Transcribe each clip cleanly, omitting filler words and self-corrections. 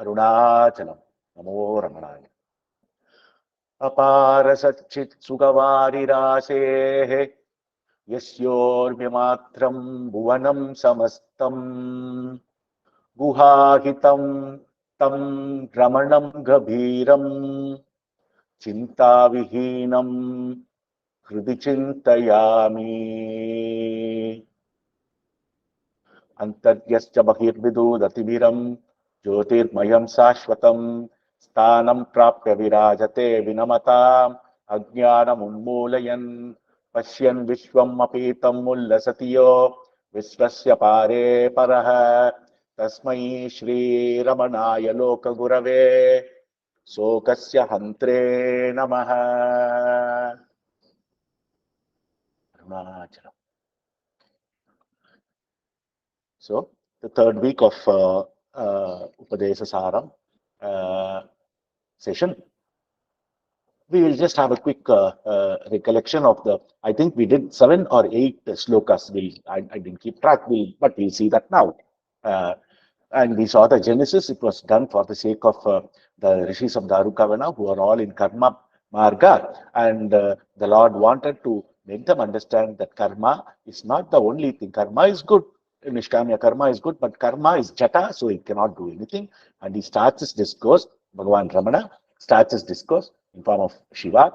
Arunachalam. Namo Ramanaya. Apara Satchit Sugavari Rasehe Yasyorvyamatram Bhuvanam Samastam Guhahitam Tam Ramanam Gabhiram Chintavihinam Hridi Chintayami Antaryascha Bahirvidudativiram Jyotirmayam Sashvatam Sthanam Prapya Virajate Vinamatam Ajnanam Unmulayan Pashyan Vishwam Apitam Ullasatiyo Visvasya Pare Paraha Tasmai Shri Ramanaya Loka Gurave Sokasya Hantre Namaha. Arunachalam. So, the third week of Upadesa Saram session, we will just have a quick recollection of I think we did 7 or 8 slokas. I didn't keep track, but we'll see that now. And we saw the genesis. It was done for the sake of the rishis of Darukavana, who are all in karma marga. And the Lord wanted to make them understand that karma is not the only thing. Karma is good. Nishkamya karma is good, but karma is jata, so it cannot do anything. And he starts his discourse, Bhagavan Ramana starts his discourse in form of Shiva.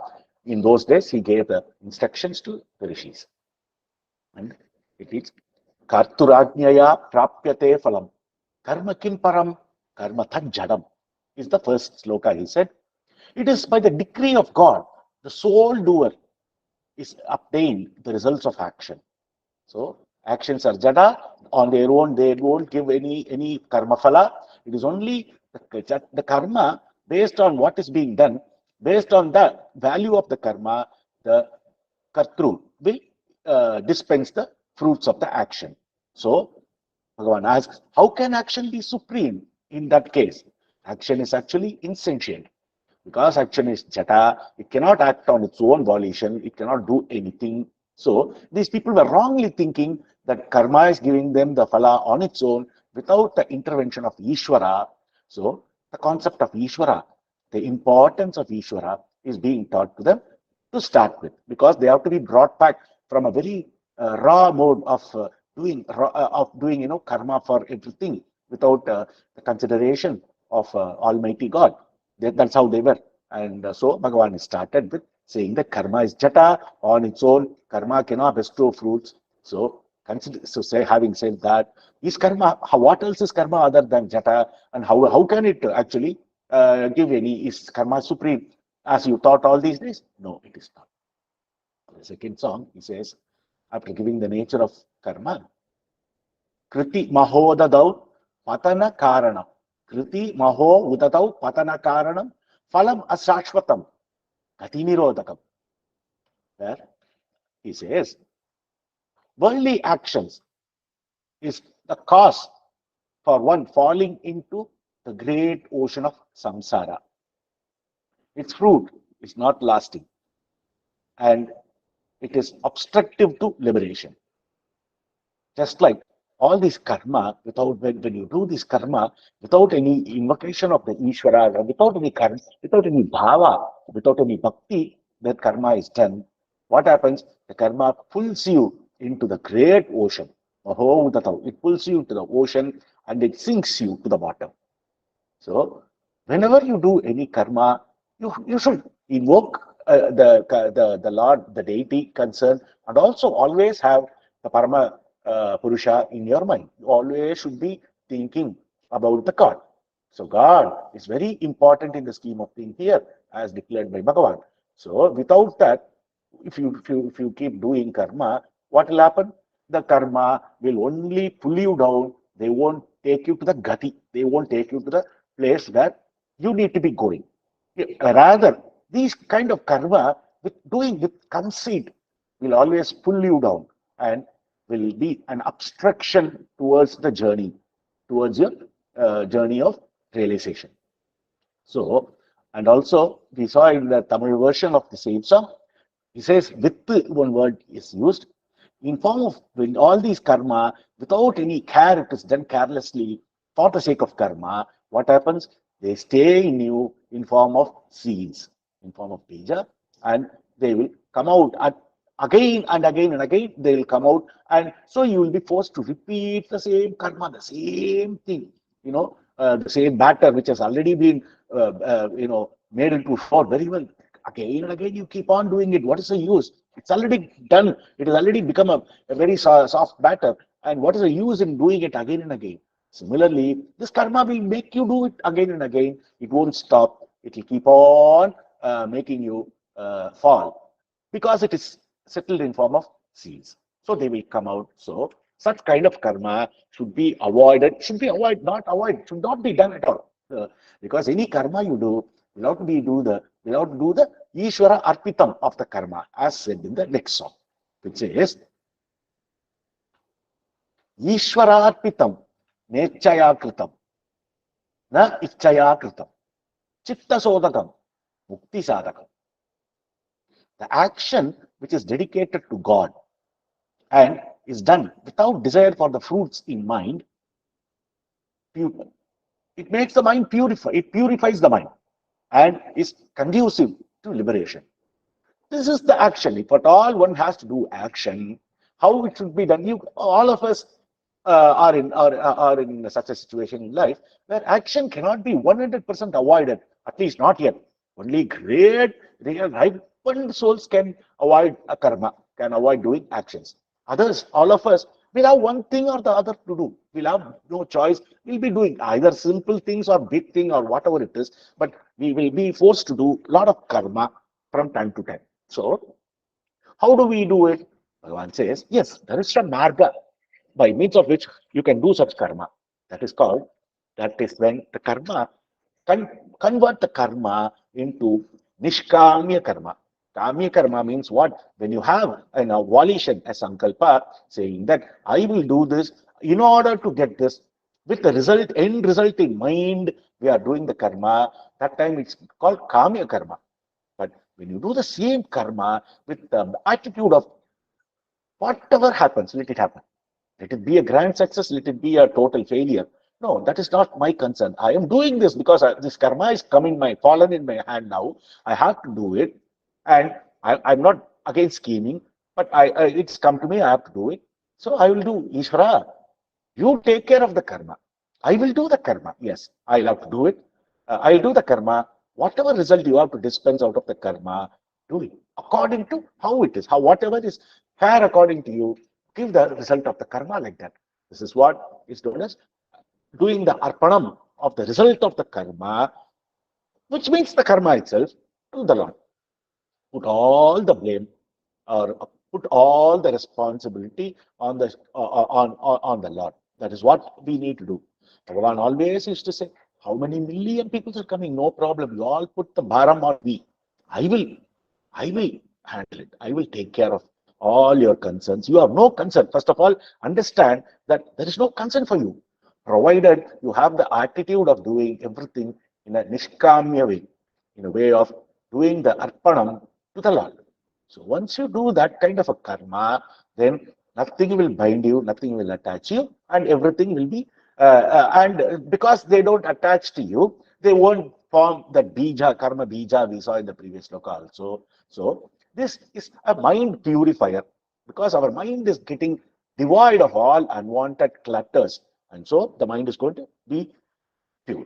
In those days, he gave the instructions to the rishis. And it is Karturajnaya prapyate phalam. Karma kim param, karma tad jadam is the first sloka. He said, it is by the decree of God, the sole doer is obtained the results of action. So, actions are jada, on their own they won't give any karma phala. It is only the karma based on what is being done, based on the value of the karma, the kartru will dispense the fruits of the action. So, Bhagavan asks, how can action be supreme in that case? Action is actually insentient. Because action is jata, it cannot act on its own volition, it cannot do anything. So, these people were wrongly thinking that karma is giving them the phala on its own without the intervention of Ishvara. So, the concept of Ishvara, the importance of Ishvara is being taught to them to start with, because they have to be brought back from a very raw mode of doing karma for everything without the consideration of Almighty God. That's how they were. And so Bhagavan started with saying that karma is jata on its own. Karma cannot bestow fruits. So, having said that, is karma, what else is karma other than jata? And how can it actually give any, is karma supreme as you thought all these days? No, it is not. The second song, he says, after giving the nature of karma, Kriti Mahodadau Patana Karanam. Kriti Maho Udatau Patana Karanam Phalam Asashvatam Katinirodakam. Where he says, worldly actions is the cause for one falling into the great ocean of samsara. Its fruit is not lasting and it is obstructive to liberation. Just like all this karma, when you do this karma without any invocation of the Ishvara, without any karma, without any bhava, without any bhakti, that karma is done. What happens? The karma pulls you into the great ocean. It pulls you to the ocean and it sinks you to the bottom. So, whenever you do any karma, you should invoke the Lord, the deity concerned, and also always have the Parama Purusha in your mind. You always should be thinking about the God. So, God is very important in the scheme of things here, as declared by Bhagavan. So, without that, if you keep doing karma, what will happen? The karma will only pull you down. They won't take you to the gati. They won't take you to the place where you need to be going. Rather, these kind of karma doing with conceit will always pull you down and will be an obstruction towards the journey, towards your journey of realization. So, and also we saw in the Tamil version of the same song, he says with one word is used in form of, when all these karma, without any care, it is done carelessly for the sake of karma. what happens? They stay in you in form of seeds, in form of bija, and they will come out at again and again and again. They will come out, and so you will be forced to repeat the same karma, the same thing. The same batter which has already been, made into flour very well. Again and again, you keep on doing it. What is the use? It's already done. It has already become a very soft batter. And what is the use in doing it again and again? Similarly, this karma will make you do it again and again. It won't stop. It will keep on making you fall because it is settled in form of seeds. So they will come out. So such kind of karma should be avoided. Should be avoided, not avoided. Should not be done at all. Because any karma you do, without do the Ishvara Arpitam of the karma, as said in the next song, which is Ishvara Arpitam Nechaya Kritam Na Ichaya Kritam Chitta Sodakam Mukti Sadakam. The action which is dedicated to God and is done without desire for the fruits in mind, it makes the mind purify. It purifies the mind and is conducive to liberation. This is the action. If at all one has to do action, how it should be done? All of us are in such a situation in life where action cannot be 100% avoided. At least not yet. Only great, real, ripened souls can avoid a karma, can avoid doing actions. Others, all of us, will have one thing or the other to do. We'll have no choice. We'll be doing either simple things or big thing or whatever it is, but we will be forced to do a lot of karma from time to time. So, how do we do it? Bhagavan says, yes, there is a marga by means of which you can do such karma. That is when the karma, convert the karma into nishkamya karma. Kamya karma means what? When you have an volition, a sankalpa, saying that I will do this in order to get this, with the end result in mind, we are doing the karma. That time it's called kamya karma. But when you do the same karma with the attitude of whatever happens, let it happen. Let it be a grand success, let it be a total failure. No, that is not my concern. I am doing this because this karma is fallen in my hand now. I have to do it. And I'm not against scheming, but it's come to me, I have to do it. So I will do. Ishvara, you take care of the karma. I will do the karma. Yes, I'll have to do it. I'll do the karma. Whatever result you have to dispense out of the karma, do it according to how it is. Whatever is fair according to you, give the result of the karma like that. This is what is known as doing the arpanam of the result of the karma, which means the karma itself, to the Lord. Put all the blame or put all the responsibility on the Lord. That is what we need to do. Bhagavan always used to say, how many million people are coming? No problem. You all put the bharam on me. I will handle it. I will take care of all your concerns. You have no concern. First of all, understand that there is no concern for you, provided you have the attitude of doing everything in a nishkamya way, in a way of doing the arpanam to the Lord. So once you do that kind of a karma, then nothing will bind you, nothing will attach you, and everything will be. And because they don't attach to you, they won't form that bija, karma bija we saw in the previous sloka also. So this is a mind purifier because our mind is getting devoid of all unwanted clutters, and so the mind is going to be pure.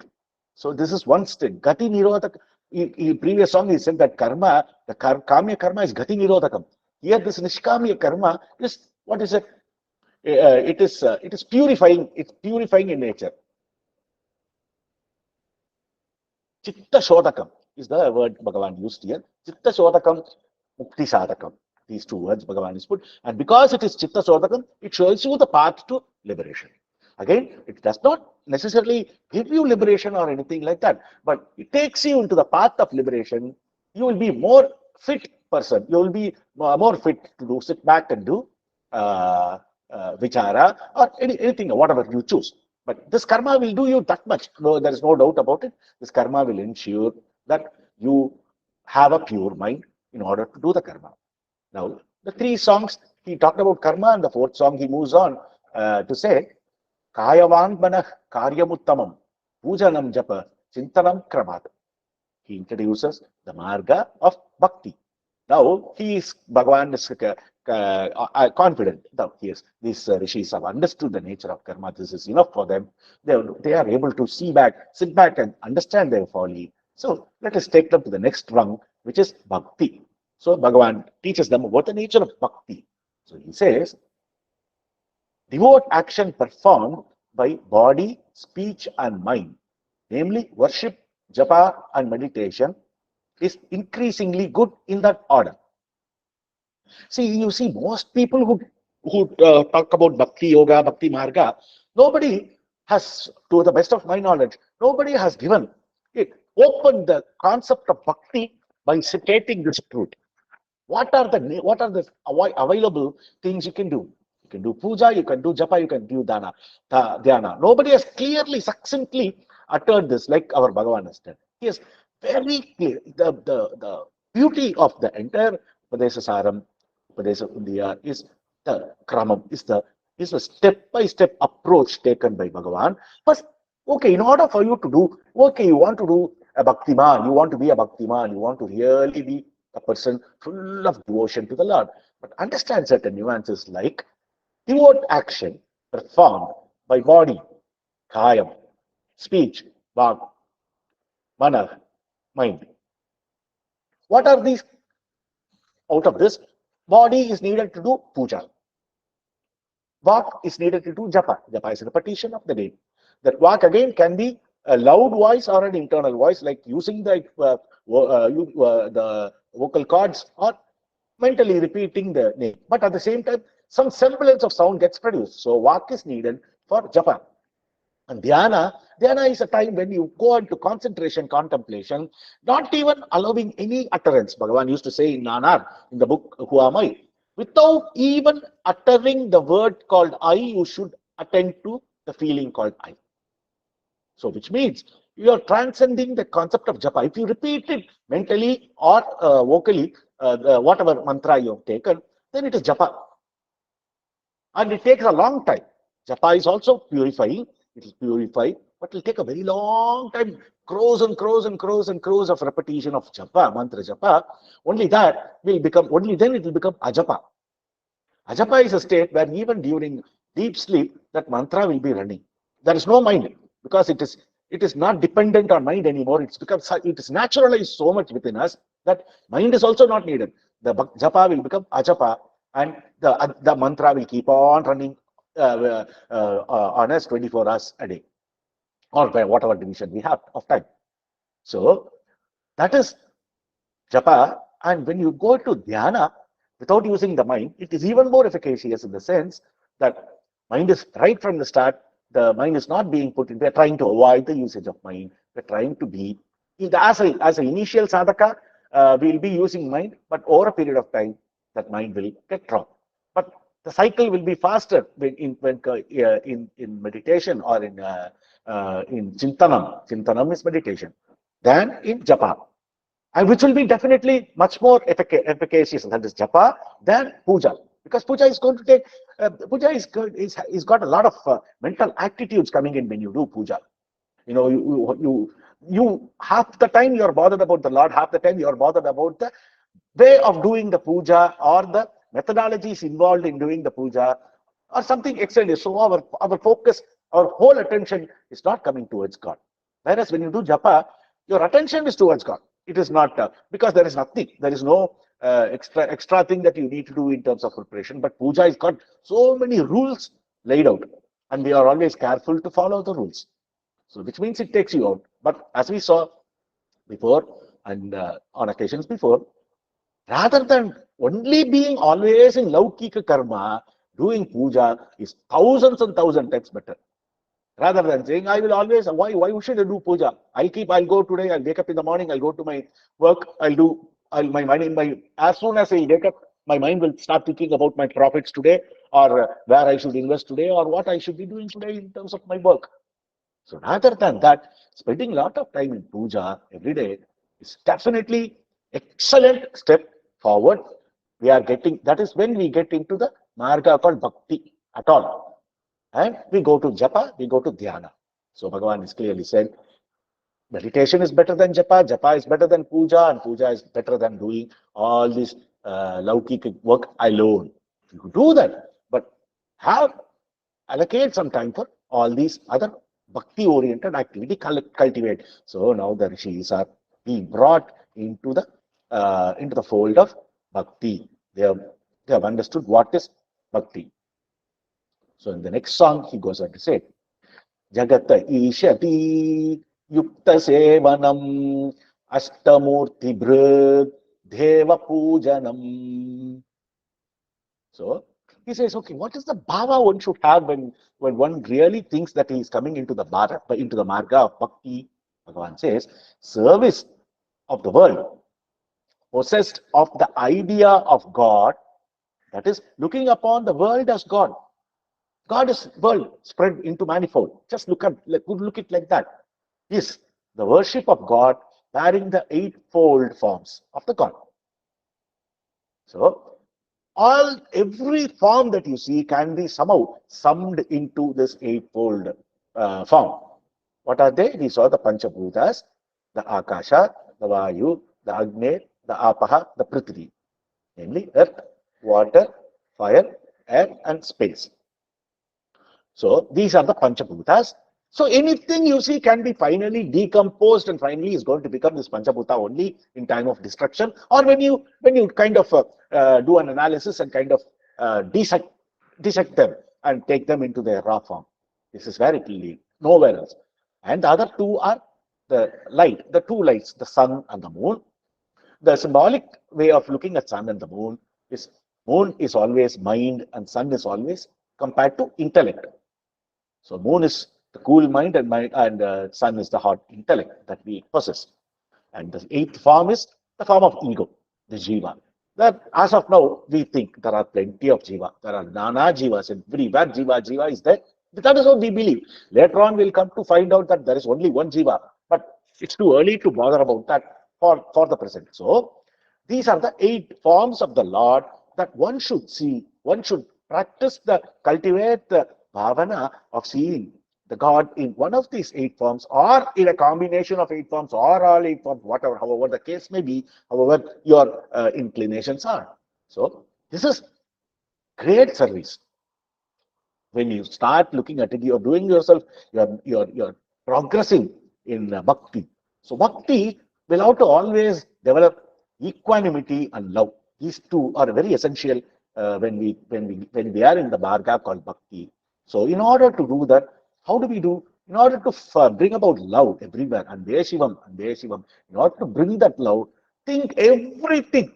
So this is one state. Gati nirodhak. In previous song, he said that karma, the kamya karma is gati nirodhakam. Here, this nishkamya karma is what is it? It is purifying. It's purifying in nature. Chitta shodakam is the word Bhagavan used here. Chitta shodakam, mukti sadakam. These two words Bhagavan is put. And because it is chitta shodakam, it shows you the path to liberation. Again, it does not necessarily give you liberation or anything like that, but it takes you into the path of liberation. You will be more fit person. You will be more fit to do, sit back and do vichara or anything, whatever you choose. But this karma will do you that much. No, there is no doubt about it. This karma will ensure that you have a pure mind in order to do the karma. Now, the three songs, he talked about karma, and the fourth song he moves on to say, Kayavangmana Karyamuttamam Pujanam Japa Chintanam Kramat. He introduces the marga of bhakti. Now he is Bhagavan is confident. Now yes, these rishis have understood the nature of karma. This is enough for them. They are able to sit back and understand their folly. So let us take them to the next rung, which is bhakti. So Bhagavan teaches them about the nature of bhakti. So he says, devote action performed by body, speech, and mind, namely worship, japa, and meditation, is increasingly good in that order. See, you see, most people who talk about bhakti yoga, bhakti marga, nobody has, to the best of my knowledge, nobody has given it, opened the concept of bhakti by stating this truth. What are the available things you can do? You can do puja, you can do japa, you can do dhyana. Nobody has clearly, succinctly uttered this like our Bhagavan has done. He is very clear. The beauty of the entire Upadesa Saram, Upadesa India is the kramam, is the step-by-step approach taken by Bhagavan. But okay, in order for you to do, okay, you want to do a bhaktiman, you want to be a bhaktiman, you want to really be a person full of devotion to the Lord. But understand certain nuances like devote action performed by body, kayam, speech, vak, mana, mind. What are these? Out of this, body is needed to do puja. Vak is needed to do japa. Japa is repetition of the name. That vak again can be a loud voice or an internal voice, like using the vocal cords or mentally repeating the name. But at the same time, some semblance of sound gets produced. So vak is needed for japa. And dhyana is a time when you go into concentration, contemplation, not even allowing any utterance. Bhagavan used to say in Nanar, in the book Who Am I? Without even uttering the word called I, you should attend to the feeling called I. So, which means you are transcending the concept of japa. If you repeat it mentally or vocally, whatever mantra you have taken, then it is japa. And it takes a long time. Japa is also purifying. It will purify, but it will take a very long time. Crores and crores and crores and crores of repetition of japa, mantra japa. Only then it will become ajapa. Ajapa is a state where even during deep sleep, that mantra will be running. There is no mind because it is not dependent on mind anymore. It is naturalized so much within us that mind is also not needed. The japa will become ajapa, and the mantra will keep on running on us 24 hours a day, or by whatever division we have of time. So that is japa. And when you go to dhyana without using the mind, it is even more efficacious in the sense that mind is right from the start. The mind is not being put in. We're trying to avoid the usage of mind. We're trying to be, as an initial sadhaka, we'll be using mind, but over a period of time, that mind will get dropped. But the cycle will be faster in meditation or in chintanam. Chintanam is meditation, than in japa, and which will be definitely much more efficacious, that is japa, than puja, because puja is going to take puja is got a lot of mental attitudes coming in when you do puja. You half the time you're bothered about the Lord, half the time you're bothered about the way of doing the puja or the methodologies involved in doing the puja or something external. So our focus, our whole attention is not coming towards God. Whereas when you do japa, your attention is towards God. It is not because there is nothing. There is no extra thing that you need to do in terms of preparation. But puja has got so many rules laid out, and we are always careful to follow the rules. So which means it takes you out. But as we saw before and on occasions before, rather than only being always in laukika karma, doing puja is thousands and thousands times better. Rather than saying, I will always, why should I do puja? I'll go today, I'll wake up in the morning, I'll go to my work, my mind, as soon as I wake up, my mind will start thinking about my profits today, or where I should invest today, or what I should be doing today in terms of my work. So rather than that, spending a lot of time in puja every day is definitely excellent step forward. That is when we get into the marga called bhakti at all. And we go to japa, we go to dhyana. So Bhagavan is clearly said, meditation is better than japa, japa is better than puja, and puja is better than doing all this laukika work alone. You do that, but have allocate some time for all these other bhakti oriented activity cultivate. So now the rishis are being brought into the fold of bhakti. They have understood what is bhakti. So in the next song, he goes on to say, Jagata Ishati Yukta Sevanam Ashtamurti Brud Deva Pujanam. So he says, okay, what is the bhava one should have when one really thinks that he is coming into the marga of bhakti? Bhagavan says, service of the world, possessed of the idea of God, that is looking upon the world as God. God is world spread into manifold. Just look it like that. Is the worship of God bearing the eightfold forms of the God. So every form that you see can be somehow summed into this eightfold form. What are they? We saw the Panchabhutas, the Akasha, the Vayu, the Agni, the Apaha, the Prithvi, namely earth, water, fire, air, and space. So these are the Panchabhutas. So anything you see can be finally decomposed and finally is going to become this Panchabhuta only in time of destruction, or when you kind of do an analysis and kind of dissect them and take them into their raw form. This is where it will lead, nowhere else. And the other two are the two lights, the sun and the moon. The symbolic way of looking at sun and the moon is always mind and sun is always compared to intellect. So moon is the cool mind and sun is the hot intellect that we possess. And the eighth form is the form of ego, the jiva. That as of now, we think there are plenty of jiva. There are nana jivas everywhere. Jiva is there. That is what we believe. Later on, we'll come to find out that there is only one jiva. But it's too early to bother about that for the present. So these are the eight forms of the Lord that one should see. One should cultivate the bhavana of seeing the God in one of these eight forms, or in a combination of eight forms, or all eight forms, however the case may be, however your inclinations are. So this is great service. When you start looking at it, you're doing yourself, you're progressing in bhakti. So bhakti will have to always develop equanimity and love. These two are very essential when we are in the marga called bhakti. So in order to do that, how do we do? In order to bring about love everywhere, and Shivam, in order to bring that love, think everything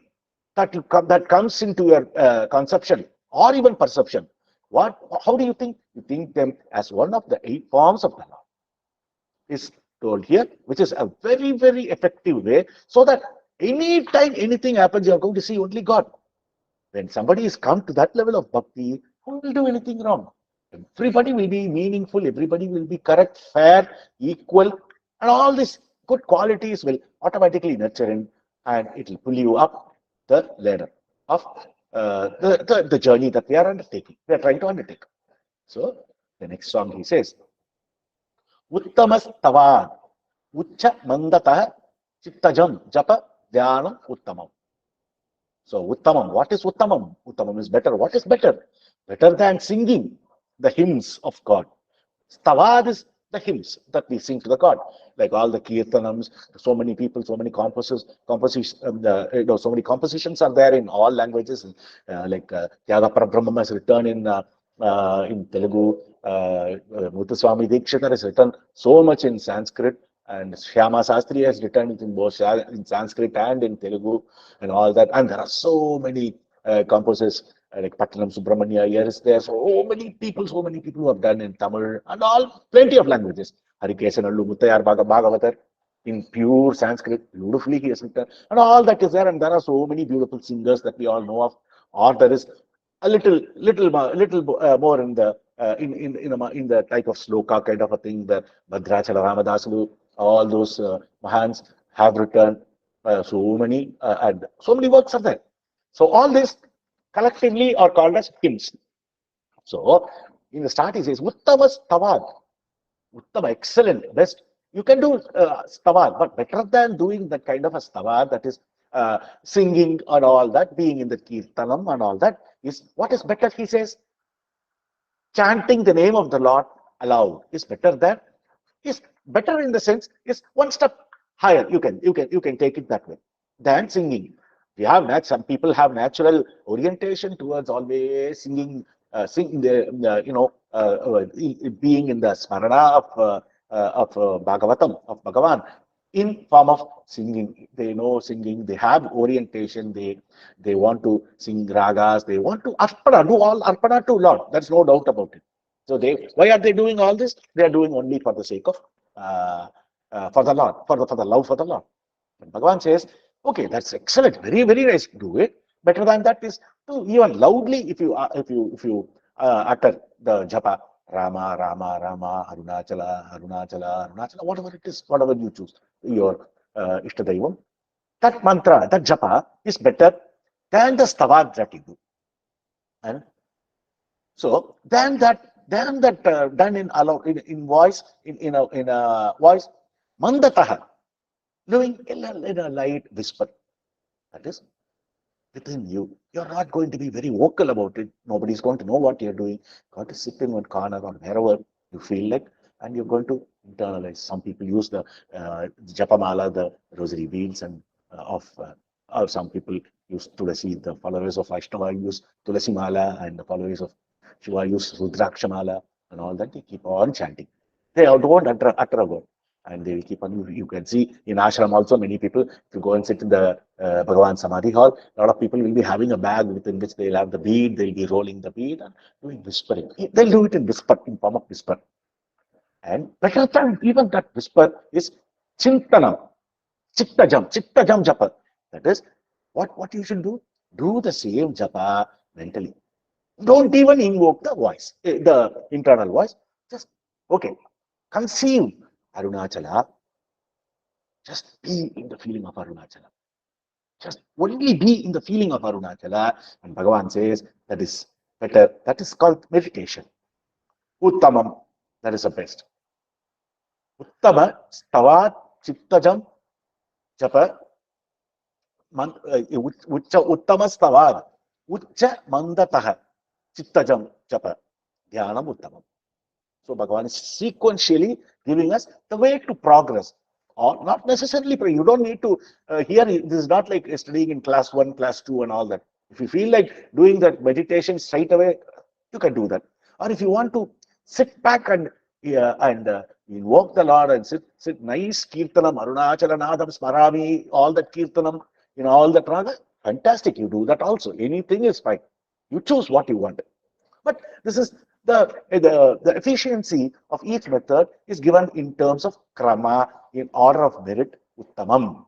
that comes into your conception or even perception. How do you think? You think them as one of the eight forms of the law is told here, which is a very, very effective way, so that anytime anything happens, you are going to see only God. When somebody is come to that level of bhakti, who will do anything wrong? Everybody will be meaningful, everybody will be correct, fair, equal, and all these good qualities will automatically nurture in, and it will pull you up the ladder of the journey that we are trying to undertake. So the next song he says, Uttamastavan, Ucha Mandata Chittajam Japa Dhyanam Uttamam. So Uttamam, what is Uttamam? Uttamam is better. What is better? Better than singing the hymns of God. Stavad is the hymns that we sing to the God, like all the kirtanams. So many people, so many so many compositions are there in all languages. Like Tyaga Parabrahma is written in Telugu. Muthuswami Dikshithar has written so much in Sanskrit, and Shyama Sastri has written it in both in Sanskrit and in Telugu and all that. And there are so many composers like Pattanam Subramania, here is there. So many people who have done in Tamil and all, plenty of languages. Harikesanallu Muttayar Bhagavatar in pure Sanskrit, beautifully he has written. And all that is there. And there are so many beautiful singers that we all know of. Or there is a little more in the in the type of sloka kind of a thing that Bhadrachala Ramadasu, all those Mahans have written and so many works are there. So all this collectively are called as hymns. So in the start he says Uttamas Tavad. Uttama, excellent, best. You can do stava, but better than doing that kind of a stava, that is singing and all that, being in the kirtanam and all that, is what is better, he says. Chanting the name of the Lord aloud is better than, is better in the sense, is one step higher. You can take it that way than singing. We have some people have natural orientation towards always singing, sing the being in the smarana of Bhagavatam, of Bhagavan, in form of singing. They know singing, they have orientation, they want to sing ragas, they want to arpana, do all arpana to Lord. There's no doubt about it. So why are they doing all this? They are doing only for the sake of, for the Lord, for the love for the Lord. And Bhagavan says, okay, that's excellent, very, very nice, do it. Better than that is to even loudly, if you utter the japa, Rama, Rama, Rama, Arunachala, Arunachala, Arunachala, whatever it is, whatever you choose, your Ishtadaivam, that mantra, that japa is better than the stavad that you do. And so done in voice, in a voice, mandataha, doing in a light whisper. That is within you. You're not going to be very vocal about it. Nobody's going to know what you're doing. You got to sit in one corner or wherever you feel like, and you're going to internalize. Some people use the japamala, the rosary beads, and or some people use tulasi. The followers of Vaishnava use tulasi mala, and the followers of Shiva use rudraksha mala, and all that. They keep on chanting. They don't utter a word, and they will keep on. You can see in ashram also, many people, if you go and sit in the Bhagavan Samadhi hall, a lot of people will be having a bag within which they'll have the bead, they'll be rolling the bead and doing whispering. They'll do it in whisper, in form of whisper. And better than even that whisper is chintanam, chitta jam japa. That is what you should do. Do the same japa mentally. Don't even invoke the voice, the internal voice. Just, okay, conceive Arunachala. Just be in the feeling of Arunachala. Just only be in the feeling of Arunachala. And Bhagavan says that is better. That is called meditation. Uttamam, that is the best. Uttama, stavat, chittajam, japa, uttama stavat, uccha mandataha, chittajam, japa, dhyanam uttamam. So Bhagavan is sequentially giving us the way to progress, or not necessarily. You don't need to here. This is not like studying in class 1, class 2, and all that. If you feel like doing that meditation straight away, you can do that. Or if you want to sit back and invoke the Lord and sit nice kirtanam, Arunachala Nadam Smarami, all that kirtanam, all that raga, fantastic. You do that also. Anything is fine. You choose what you want. But this is the efficiency of each method is given in terms of krama, in order of merit, uttamam,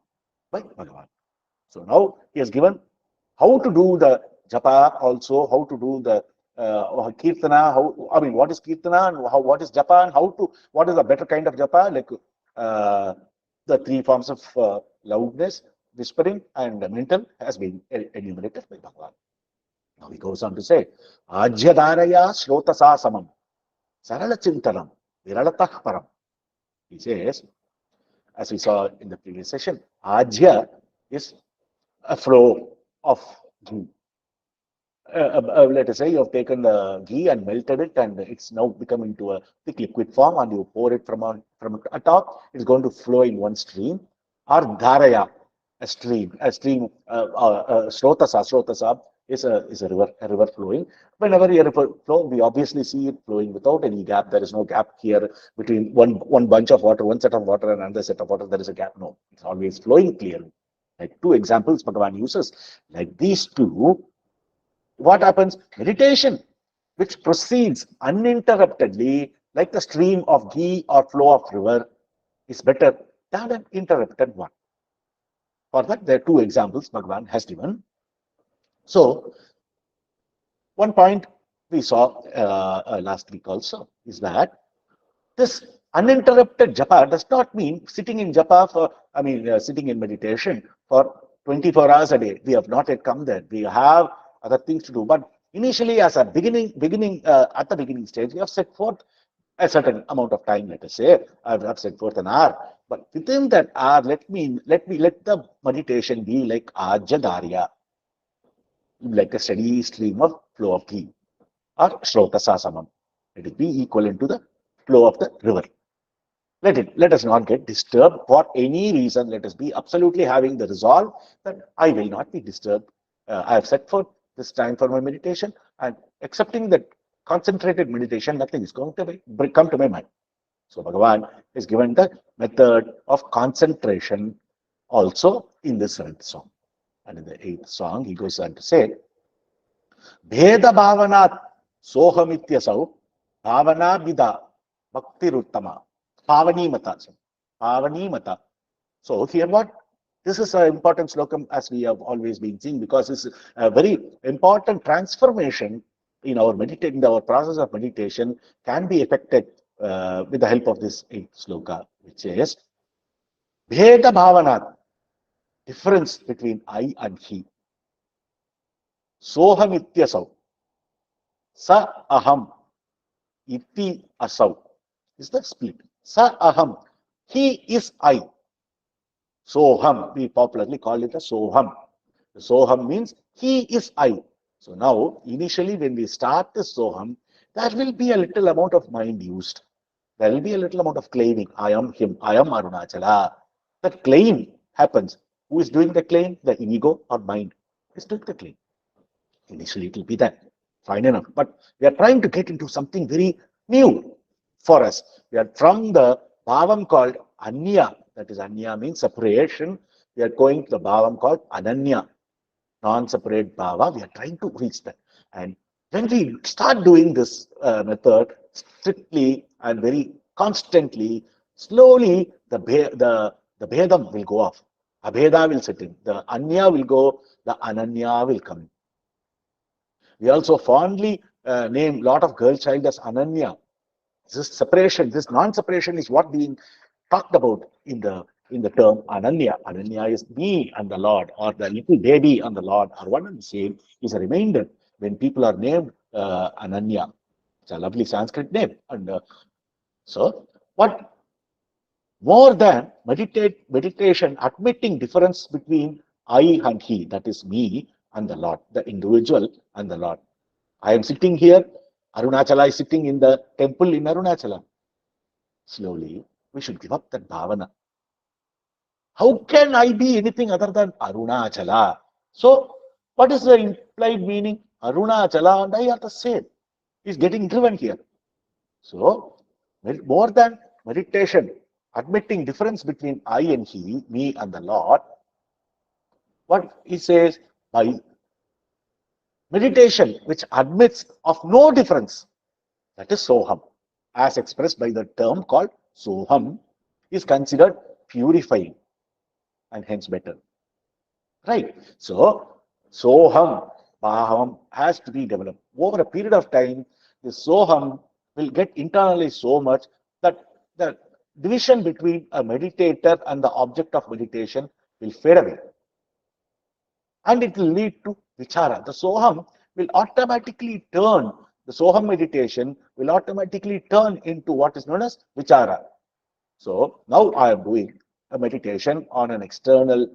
by Bhagavan. So now he has given how to do the japa, also how to do the kirtana. What is kirtana and what is japa, and what is a better kind of japa, like the three forms of loudness, whispering, and mental has been enumerated by Bhagavan. Now he goes on to say, Ajyadaraya Slotasa Samam, Sarala Chintanam, Viralatah Param. He says, as we saw in the previous session, Ajya is a flow of ghee. Let us say you have taken the ghee and melted it, and it's now become into a thick liquid form, and you pour it from a top. It's going to flow in one stream. Or dharaya, a stream, srotasa is a river flowing. Whenever you river flow, we obviously see it flowing without any gap. There is no gap here between one bunch of water, one set of water, and another set of water. There is a gap. No, it's always flowing clearly. Like two examples Bhagavan uses, like these two. What happens? Meditation, which proceeds uninterruptedly, like the stream of ghee or flow of river, is better than an interrupted one. For that, there are two examples Bhagavan has given. So, one point we saw last week also is that this uninterrupted japa does not mean sitting in japa sitting in meditation for 24 hours a day. We have not yet come there. We have other things to do. But initially, as a beginning at the beginning stage, we have set forth a certain amount of time, let us say, I've set forth an hour. But within that hour, let the meditation be like Ajadarya, like a steady stream of flow of tea, or Slokas Saram. Let it be equivalent to the flow of the river. Let us not get disturbed for any reason. Let us be absolutely having the resolve that I will not be disturbed. I have set forth this time for my meditation, and accepting that concentrated meditation, nothing is going to come to my mind. So Bhagavan is given the method of concentration also in the seventh song. And in the eighth song, he goes on to say, Bheda Bhavanat Sohamityasau Bhavana Vida Bhakti Ruttama Pavani Mata. Pavani Mata. So here what? This is an important slokam as we have always been seeing, because it's a very important transformation in our meditating, our process of meditation can be effected with the help of this eighth sloka, which is Bheda Bhavana, difference between I and he. Sohamityasau, Sa Aham, Iti Asau is the split. Sa Aham, he is I. Soham, we popularly call it a Soham. The Soham means he is I. So now, initially when we start the Soham, there will be a little amount of mind used. There will be a little amount of claiming. I am him, I am Arunachala. That claim happens. Who is doing the claim? The ego or mind is doing the claim. Initially, it will be that. Fine enough. But we are trying to get into something very new for us. We are from the bhavam called Anya. That is, Anya means separation. We are going to the bhavam called Ananya, non-separate bhava. We are trying to reach that. And when we start doing this method strictly and very constantly, slowly the bhedam will go off. Abheda will sit in. The Anya will go, the Ananya will come in. We also fondly name a lot of girl child as Ananya. This separation, this non-separation is what being talked about in the term Ananya. Ananya is me and the Lord, or the little baby and the Lord, are one and the same. Is a reminder when people are named Ananya. It's a lovely Sanskrit name. And so, what more than meditation, admitting difference between I and he, that is me and the Lord, the individual and the Lord. I am sitting here, Arunachala is sitting in the temple in Arunachala. Slowly, we should give up that bhavana. How can I be anything other than Arunachala? So, what is the implied meaning? Arunachala and I are the same. Is getting driven here. So, more than meditation, admitting difference between I and he, me and the Lord, what he says, by meditation which admits of no difference, that is Soham, as expressed by the term called Soham, is considered purifying and hence better. Right? So, Soham, Bhavam has to be developed. Over a period of time, the Soham will get internalized so much that the division between a meditator and the object of meditation will fade away. And it will lead to Vichara. The Soham will automatically turn, the Soham meditation will automatically turn into what is known as Vichara. So now I am doing a meditation on an external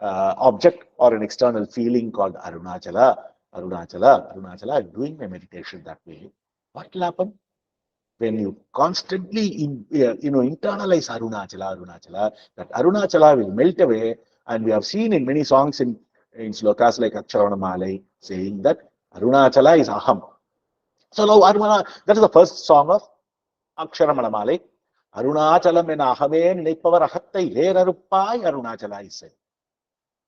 object or an external feeling called Arunachala. Arunachala, Arunachala. I'm doing my meditation that way. What will happen when you constantly internalize Arunachala, Arunachala? That Arunachala will melt away, and we have seen in many songs in slokas like Aksharavanamalai saying that Arunachala is Aham. So now Aruna, that is the first song of Aksharamanamalai. Arunachalam en ahame nipavar ahattai leraruppai Arunachala is said.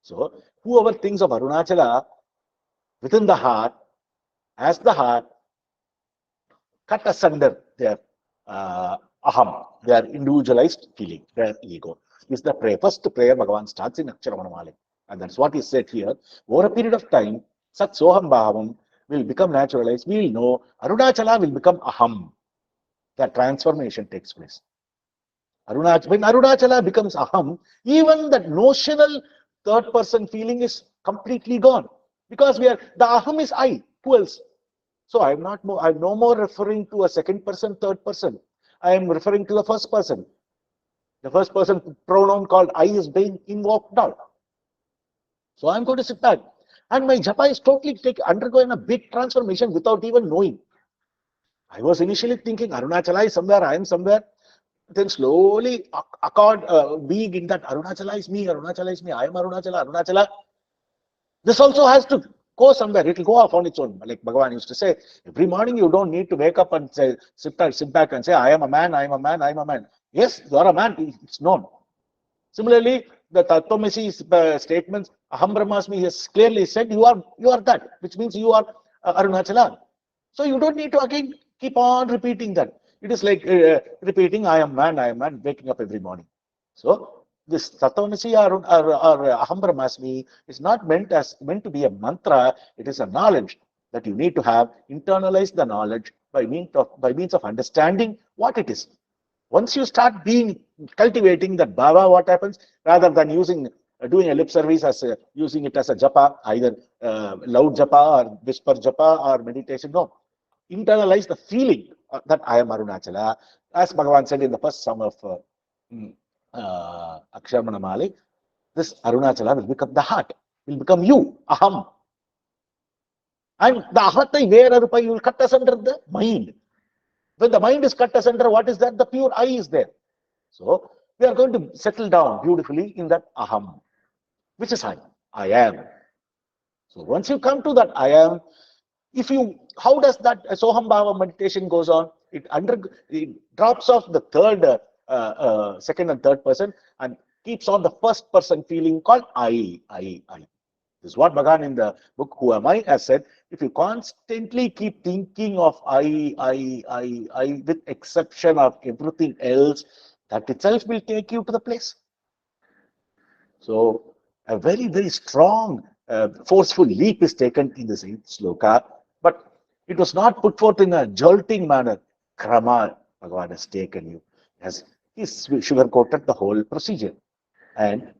So whoever thinks of Arunachala within the heart, as the heart, cut asunder their aham, their individualized feeling, their ego. Is the prayer. First prayer Bhagavan starts in Aksharamanamalai. And that's what is said here. Over a period of time, Sat Soham Bhavam will become naturalized. We will know Arunachala will become Aham. That transformation takes place. When Arunachala becomes Aham, even that notional third person feeling is completely gone. Because the Aham is I. Who else? So I'm no more referring to a second person, third person. I am referring to the first person. The first person pronoun called I is being invoked now. So I'm going to sit back. And my japa is totally undergoing a big transformation without even knowing. I was initially thinking Arunachala is somewhere, I am somewhere. Then slowly, being in that Arunachala is me, Arunachala is me, I am Arunachala, Arunachala. This also has to go somewhere. It will go off on its own. Like Bhagavan used to say, every morning you don't need to wake up and say, sit back and say, I am a man, I am a man, I am a man. Yes, you are a man. It's known. Similarly, the Tattvamasi statements, Aham Brahmasmi, has clearly said, you are that, which means you are Arunachala. So you don't need to again keep on repeating that. It is like repeating, I am man, waking up every morning. So this Tattvamasi or Aham Brahmasmi is not meant to be a mantra. It is a knowledge that you need to have. Internalize the knowledge by means of understanding what it is. Once you start cultivating that bhava, what happens? Rather than doing a lip service using it as a japa, either loud japa or whisper japa or meditation, no. Internalize the feeling that I am Arunachala. As Bhagavan said in the first sum of Aksharamana Mali, this Arunachala will become the heart, will become you, aham. And the ahata, where Arupa, you will cut asunder the mind. When the mind is cut asunder, what is that? The pure I is there. So we are going to settle down beautifully in that aham, which is I am. So once you come to that I am, how does that Soham Bhava meditation goes on? It drops off the second and third person and keeps on the first person feeling called I. This is what Bhagavan in the book Who Am I has said. If you constantly keep thinking of I, with exception of everything else, that itself will take you to the place. So a very, very strong, forceful leap is taken in this sloka, but it was not put forth in a jolting manner. Krama, Bhagavan has taken you. He's sugar-coated the whole procedure. And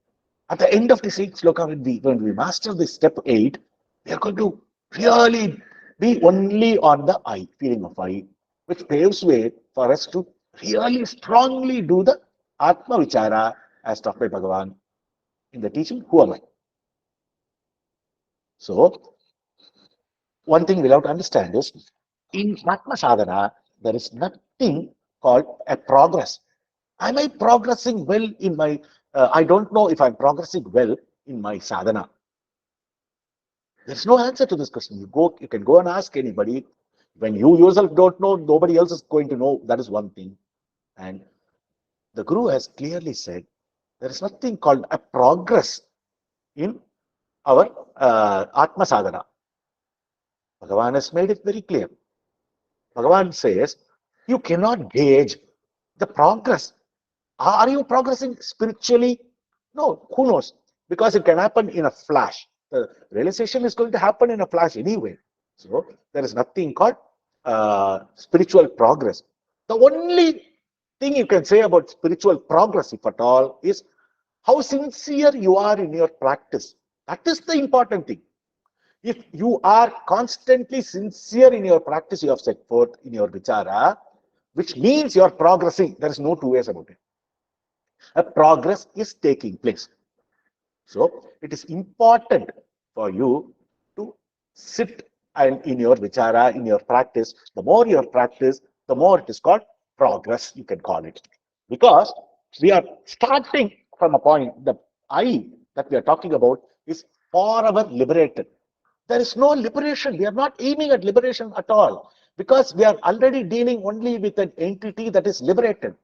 at the end of this sloka, when we master this step 8, we are going to really be only on the I, feeling of I, which paves way for us to really strongly do the Atma Vichara as taught by Bhagavan in the teaching, Who Am I? So, one thing we'll have to understand is, in Atma Sadhana, there is nothing called a progress. Am I progressing well in my, I don't know if I'm progressing well in my sadhana. There's no answer to this question. You can go and ask anybody. When you yourself don't know, nobody else is going to know. That is one thing. And the Guru has clearly said, there is nothing called a progress in our Atma Sadhana. Bhagavan has made it very clear. Bhagavan says, you cannot gauge the progress. Are you progressing spiritually? No, who knows? Because it can happen in a flash. The realization is going to happen in a flash anyway. So there is nothing called spiritual progress. The only thing you can say about spiritual progress, if at all, is how sincere you are in your practice. That is the important thing. If you are constantly sincere in your practice you have set forth in your vichara, which means you are progressing, there is no two ways about it. A progress is taking place. So it is important for you to sit and in your vichara, in your practice. The more your practice, the more it is called progress, you can call it. Because we are starting from a point, the I that we are talking about is forever liberated. There is no liberation. We are not aiming at liberation at all, because we are already dealing only with an entity that is liberated.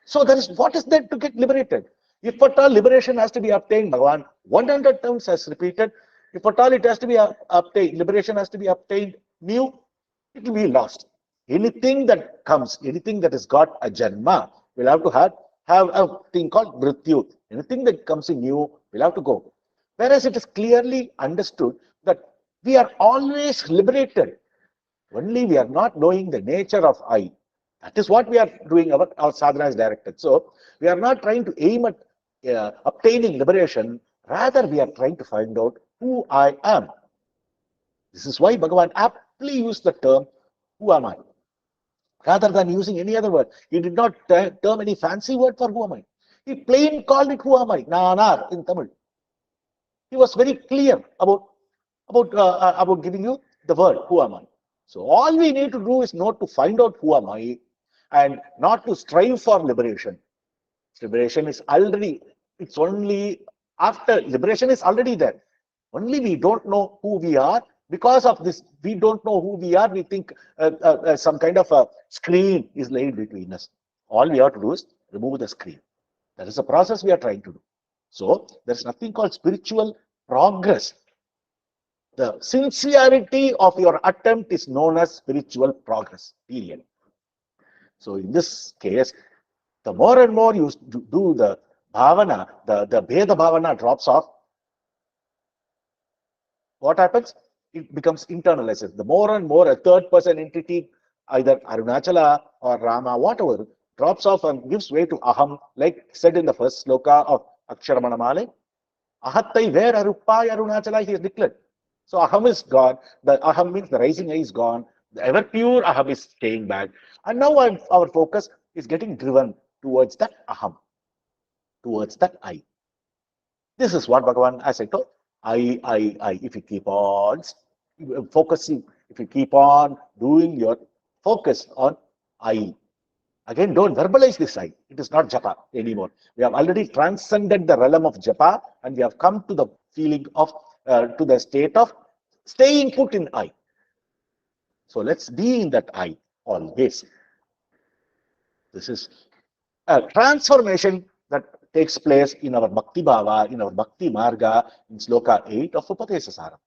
So what is there to get liberated? If at all liberation has to be obtained, Bhagavan 100 times has repeated, if at all it has to be obtained, liberation has to be obtained new, it will be lost. Anything that comes, anything that has got a janma, will have to have a thing called mrityu. Anything that comes in new will have to go. Whereas it is clearly understood that we are always liberated. Only we are not knowing the nature of I. That is what we are doing, our sadhana is directed. So we are not trying to aim at obtaining liberation. Rather, we are trying to find out who I am. This is why Bhagavan aptly used the term, who am I? Rather than using any other word. He did not term any fancy word for who am I. He plain called it who am I, Nanar in Tamil. He was very clear about giving you the word who am I. So all we need to do is not to find out who am I and not to strive for liberation. Liberation is already, it's only after liberation is already there. Only we don't know who we are. Because of this, we don't know who we are. We think some kind of a screen is laid between us. All we have to do is remove the screen. That is the process we are trying to do. So there's nothing called spiritual progress. The sincerity of your attempt is known as spiritual progress, period. So in this case, the more and more you do the bhavana, the Bheda bhavana drops off, what happens? It becomes internalized. The more and more a third person entity, either Arunachala or Rama, whatever, drops off and gives way to Aham, like said in the first sloka of Aksharamanamale. Ahattai where Arupai Arunachala, he is declared. So Aham is gone. The Aham means the rising eye is gone. The ever pure Aham is staying back. And now our focus is getting driven towards that Aham, towards that I. This is what Bhagavan, as I told, I. If you keep on focusing, if you keep on doing your focus on I. Again, don't verbalize this I. It is not japa anymore. We have already transcended the realm of japa and we have come to the feeling of, to the state of staying put in I. So let's be in that I always. This is a transformation that takes place in our Bhakti Bhava, in our Bhakti Marga, in Sloka 8 of Upadesa Saram.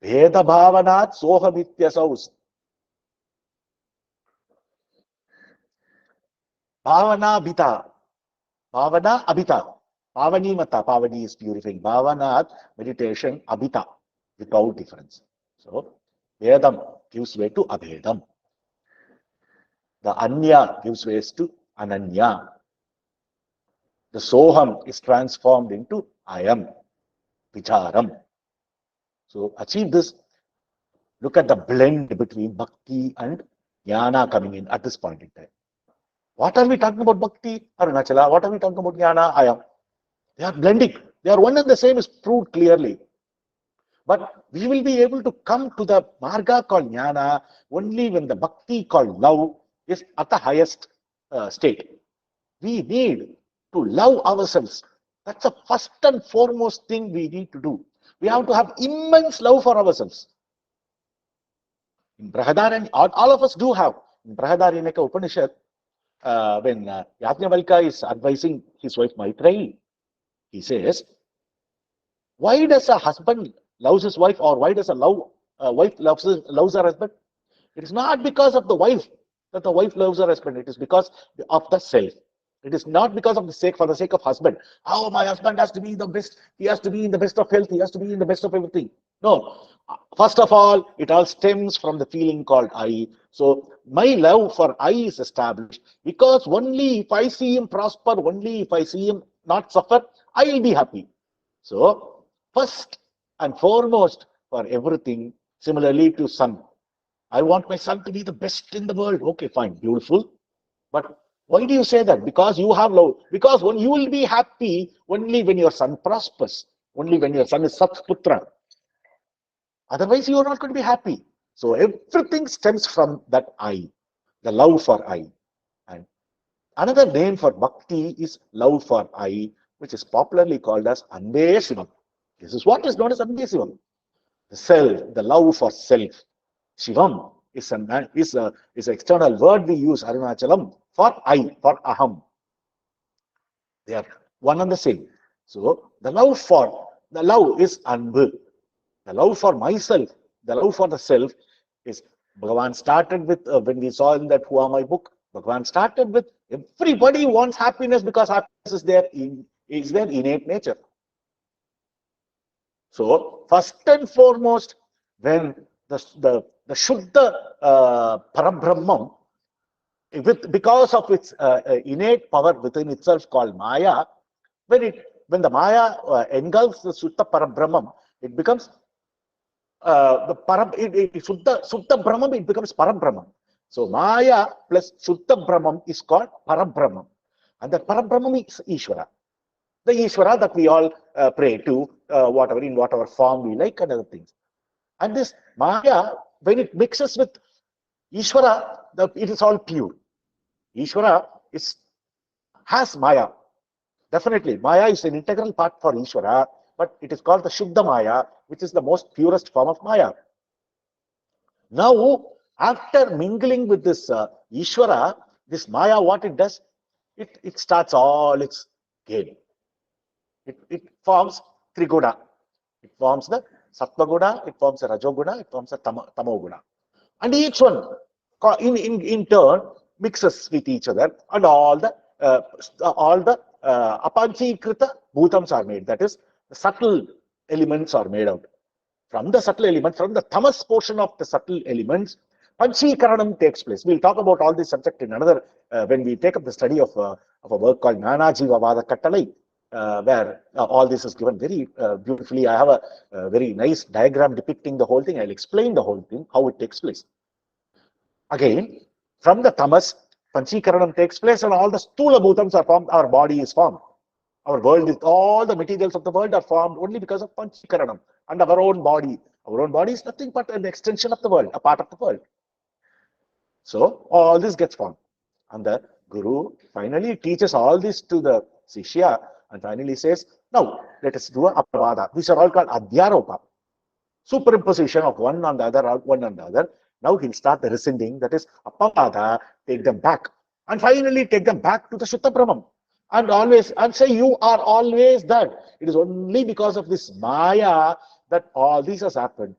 Veda Bhavanat Sohamityasau. Bhavana Bita. Bhavana Abhita. Pavani Mata. Pavani is purifying. Bhavanat, meditation, Abhita, without difference. So, Vedam gives way to Abhedam. The Anya gives way to Ananya. The Soham is transformed into I am, Vicharam. So achieve this. Look at the blend between Bhakti and Jnana coming in at this point in time. What are we talking about Bhakti? Arunachala. What are we talking about Jnana? I am. They are blending. They are one and the same is proved clearly. But we will be able to come to the Marga called Jnana only when the Bhakti called love is at the highest state. We need to love ourselves. That's the first and foremost thing we need to do. We have to have immense love for ourselves. In Brahadharanya, all of us do have. In Brahadharanyaka Upanishad, when Yajnavalkya is advising his wife Maitreyi, he says, why does a husband loves his wife, or why does a wife loves her husband? It is not because of the wife that the wife loves her husband. It is because of the self. It is not because of for the sake of husband. Oh, my husband has to be the best. He has to be in the best of health. He has to be in the best of everything. No. First of all, it all stems from the feeling called I. So my love for I is established because only if I see him prosper, only if I see him not suffer, I will be happy. So first and foremost for everything, similarly to son. I want my son to be the best in the world. Okay, fine, beautiful. But why do you say that? Because you have love. Because when you will be happy only when your son prospers, only when your son is Satputra. Otherwise, you are not going to be happy. So everything stems from that I, the love for I. And another name for bhakti is love for I, which is popularly called as Ande Shivam. This is what is known as Ande Shivam. The self, the love for self. Shivam is an external word we use, Arunachalam, for I, for Aham. They are one and the same. So the love is Anbu. The love for myself, the love for the self is, Bhagavan started with, when we saw in that Who Am I book, Bhagavan started with, everybody wants happiness because happiness is their innate nature. So first and foremost, when the Shuddha Parabrahman, because of its innate power within itself called Maya, when the Maya engulfs the Shuddha Parabrahman, it becomes the param, Shuddha Brahman, it becomes Parabrahman. So Maya plus Shuddha Brahman is called Parabrahman. And that Parabrahman is Ishvara. The Ishvara that we all pray to, whatever in whatever form we like and other things. And this Maya, when it mixes with Ishvara, it is all pure. Ishvara has Maya. Definitely, Maya is an integral part for Ishvara, but it is called the Shuddha Maya, which is the most purest form of Maya. Now, after mingling with this Ishvara, this Maya, what it does, it starts all its game. It forms Triguna. It forms the Sattva Guna, it forms the Rajoguna, it forms the Tamo Guna. And each one, in turn, mixes with each other, and all the apanchikrita bhutams are made. That is, the subtle elements are made out. From the subtle elements, from the tamas portion of the subtle elements, panchikaranam takes place. We'll talk about all this subject in another, when we take up the study of a work called Nana Jiva Vada Kattalai, where all this is given very beautifully. I have a very nice diagram depicting the whole thing. I'll explain the whole thing, how it takes place. Again, from the tamas, panchikaranam takes place, and all the stula bhutams are formed, our body is formed. Our world is, all the materials of the world are formed only because of panchikaranam. And our own body. Our own body is nothing but an extension of the world, a part of the world. So all this gets formed. And the Guru finally teaches all this to the Sishya and finally says, now let us do a Apavada. These are all called Adhyaropa. Superimposition of one on the other, one on the other. Now he'll start the rescinding, that is Apavada, take them back. And finally take them back to the Shuddha Brahman. And always, and say you are always that. It is only because of this Maya that all this has happened.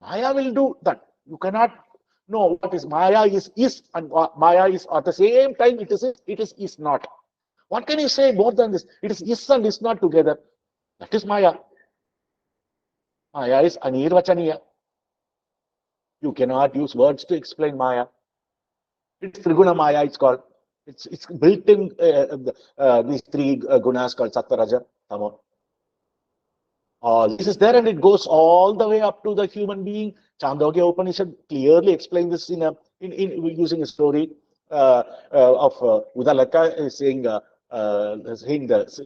Maya will do that. You cannot know what is Maya is, and Maya is at the same time it is not. What can you say more than this? It is and is not together. That is Maya. Maya is anirvachaniya. You cannot use words to explain Maya. It's Triguna Maya, it's called. It's built in these three gunas called Sattva, Raja, Tamo. All this is there, and it goes all the way up to the human being. Chandogya Upanishad clearly explains this in using a story of Udalaka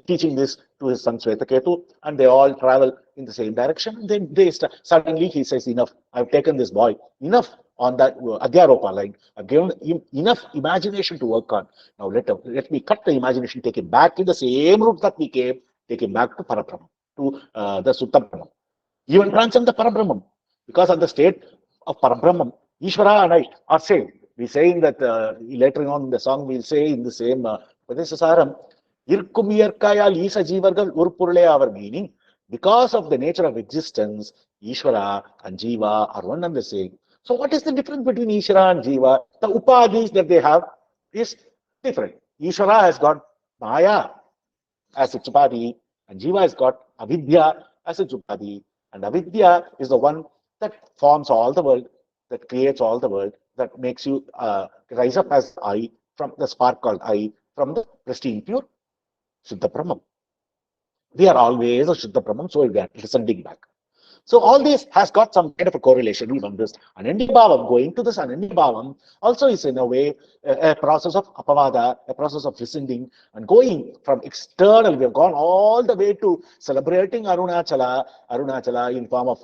teaching this to his son Swetaketu, and they all travel in the same direction. And then suddenly he says, enough, I've taken this boy, enough on that Adhyaropa line. I've given him enough imagination to work on. Now let me cut the imagination, take him back in the same route that we came, take him back to Parabrahma, to the Sutta Brahman. Even transcend the Parabrahman. Because at the state of Parabrahman, Ishvara and I are same. We saying that later on in the song we'll say in the same Upadesa Saram, Irkum Iyarkayal Isa Jivargal Urpurle, our meaning, because of the nature of existence, Ishvara and Jiva are one and the same. So what is the difference between Ishvara and Jiva? The upadhis that they have is different. Ishvara has got Maya as its upadhi, and Jiva has got avidya as its upadhi. And avidya is the one that forms all the world, that creates all the world, that makes you rise up as I, from the spark called I, from the pristine pure Shuddha Brahman. We are always a Shuddha Brahman, so we are descending back. So all this has got some kind of a correlation. Even this Ananya Bhavam, going to this Ananya Bhavam also is in a way a process of apavada, a process of rescinding and going from external. We have gone all the way to celebrating Arunachala in form of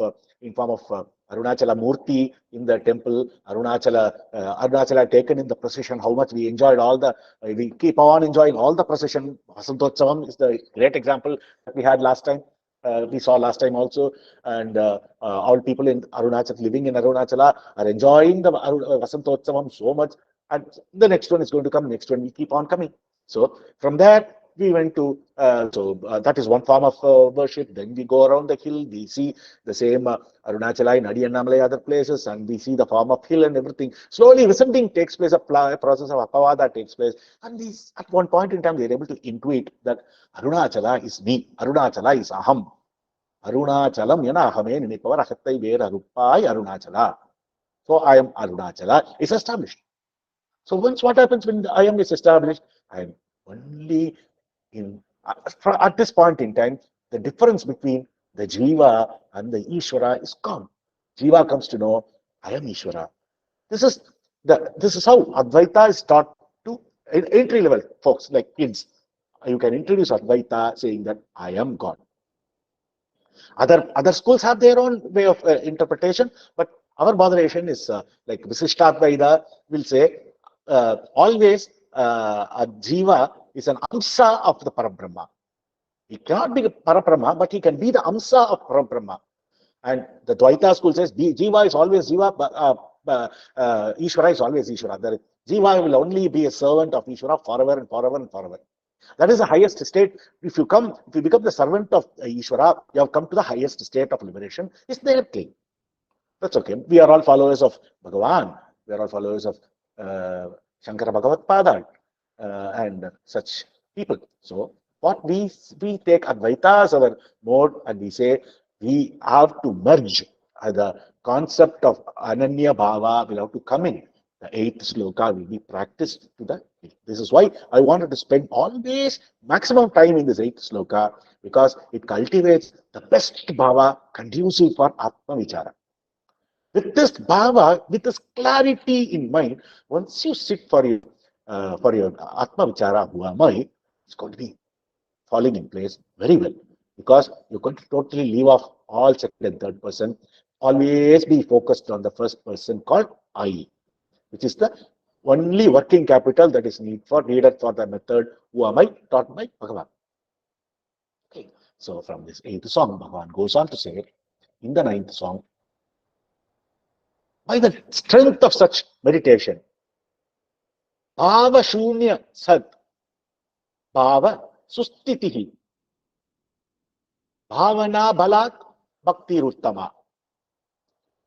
Arunachala Murti in the temple, Arunachala taken in the procession. How much we enjoyed all the, we keep on enjoying all the procession. Vasantotsavam is the great example that we had last time. We saw last time also, and all people in Arunachala, living in Arunachala, are enjoying the Vasantotsavam so much, and the next one is going to come, next one will keep on coming. So from there, we went to, that is one form of worship. Then we go around the hill, we see the same Arunachala in Adiyannamalai, other places, and we see the form of hill and everything. Slowly rescinding takes place, a process of apavada takes place, and these, at one point in time, they are able to intuit that Arunachala is me, Arunachala is aham. Arunachalam yana ahame ninipavara hattai vera rupai Arunachala. So I am Arunachala is established. So once what happens when I am is established, I am only in, at this point in time, the difference between the Jiva and the Ishvara is gone. Jiva comes to know, I am Ishvara. This is this is how Advaita is taught to entry level folks like kids. You can introduce Advaita saying that I am God. Other schools have their own way of interpretation, but our moderation is like Visishtadvaita will say always a jiva is an amsa of the Parabrahma. He cannot be the Parabrahma, but he can be the amsa of Parabrahma. And the Dvaita school says jiva is always jiva, Ishvara is always Ishvara. Jiva will only be a servant of Ishvara forever and forever and forever. That is the highest state. If you become the servant of Ishvara, you have come to the highest state of liberation. It's their claim. That's okay. We are all followers of Bhagavan. We are all followers of Shankara Bhagavat Pada and such people. So what we take Advaita as our mode, and we say we have to merge the concept of Ananya Bhava will have to come in. The 8th sloka will be practiced to the. This is why I wanted to spend always maximum time in this 8th sloka, because it cultivates the best bhava conducive for Atma Vichara. With this bhava, with this clarity in mind, once you sit for your Atma Vichara, who am I, it's going to be falling in place very well, because you're going to totally leave off all second and third person, always be focused on the first person called I, which is the only working capital that is needed for the method who am I taught by Bhagavan. Okay. So from this 8th song, Bhagavan goes on to say in the 9th song, by the strength of such meditation, Bhava Shunya Sat, Bhava Sustitihi, Bhavana Balat Bhakti Ruttama.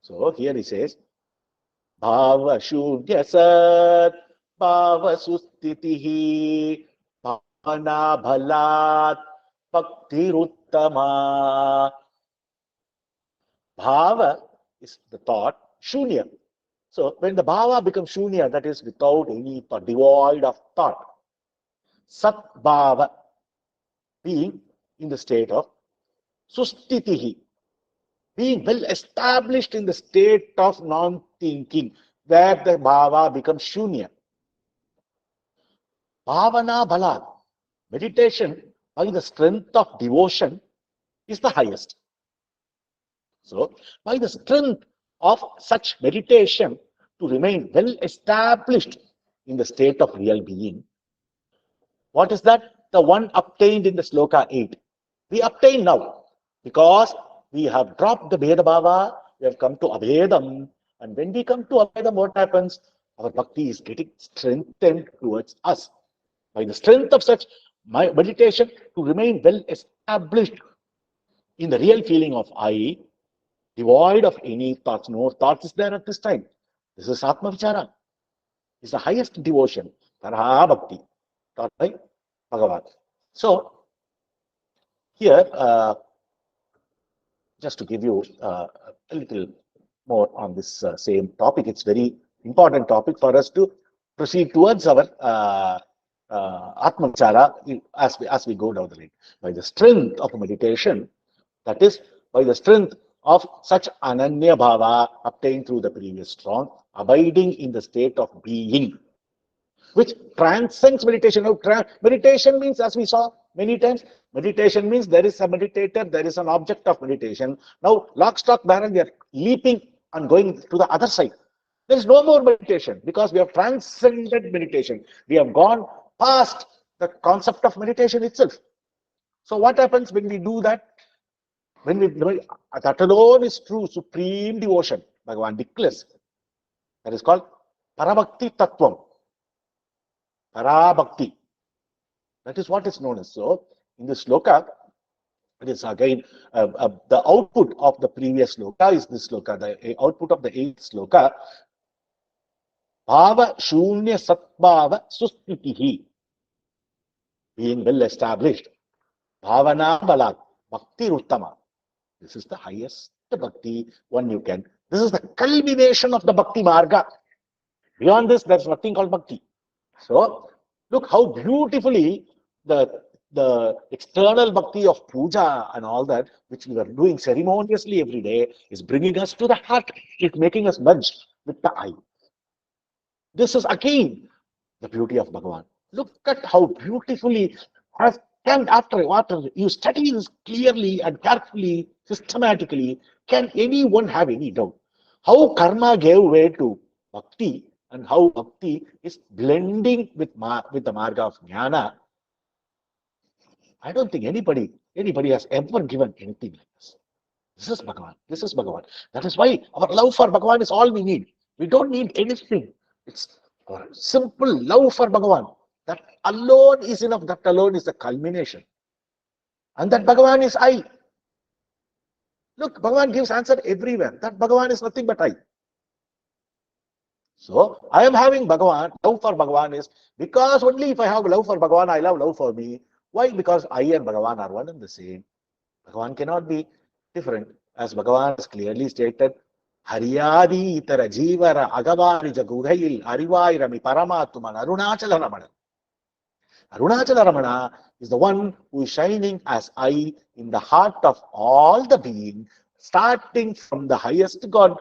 So here he says, Bhava Shunya Sat, Bhava Sustitihi, Bhavana Balat Bhakti Ruttama. Bhava is the thought, Shunya. So when the bhava becomes shunya, that is without any thought, devoid of thought. Sat bhava, being in the state of sustitihi, being well established in the state of non-thinking, where the bhava becomes shunya. Bhavana bhalat, meditation by the strength of devotion is the highest. So by the strength of such meditation, to remain well established in the state of real being. What is that? The one obtained in the sloka 8. We obtain now because we have dropped the Bheda Bhava, we have come to Abhedam. And when we come to Abhedam, what happens? Our bhakti is getting strengthened towards us. By the strength of such meditation, to remain well established in the real feeling of I, devoid of any thoughts. No thoughts is there at this time. This is Atma Vichara. It's the highest devotion. Taraha Bhakti, taught by Bhagavan. So, here, just to give you a little more on this same topic, it's very important topic for us to proceed towards our Atma Vichara as we go down the lane. By the strength of meditation, that is, by the strength of such Ananya Bhava obtained through the previous song, abiding in the state of being, which transcends meditation. Now, meditation means, as we saw many times, meditation means there is a meditator, there is an object of meditation. Now, lock, stock, barrel, we are leaping and going to the other side. There is no more meditation because we have transcended meditation. We have gone past the concept of meditation itself. So, what happens when we do that? When that alone is true, supreme devotion. Bhagavan declares. That is called Parabhakti Tattvam. Parabhakti. That is what is known as. So, in this sloka, it is again the output of the previous sloka is this sloka. The output of the 8th sloka. Bhava Shunya Satbhava Sustitihi. Being well established. Bhavana Balat. Bhakti Ruttama. This is the highest bhakti one you can. This is the culmination of the bhakti marga. Beyond this, there's nothing called bhakti. So, look how beautifully the the external bhakti of puja and all that, which we are doing ceremoniously every day, is bringing us to the heart. It's making us merge with the eye. This is again the beauty of Bhagavan. Look at how beautifully, as can after water, you study this clearly and carefully, systematically. Can anyone have any doubt? How karma gave way to bhakti and how bhakti is blending with the marga of jnana. I don't think anybody has ever given anything like this. This is Bhagavan. This is Bhagavan. That is why our love for Bhagavan is all we need. We don't need anything. It's our simple love for Bhagavan. That alone is enough. That alone is the culmination. And that Bhagavan is I. Look, Bhagavan gives answer everywhere. That Bhagavan is nothing but I. So I am having Bhagavan, love for Bhagavan is because only if I have love for Bhagavan, I have love for me. Why? Because I and Bhagavan are one and the same. Bhagavan cannot be different. As Bhagavan has clearly stated, Haryadi itara jivara agavari jagudhail arivairami paramatman Arunachala Ramana. Arunachala Ramana is the one who is shining as I in the heart of all the being, starting from the highest God,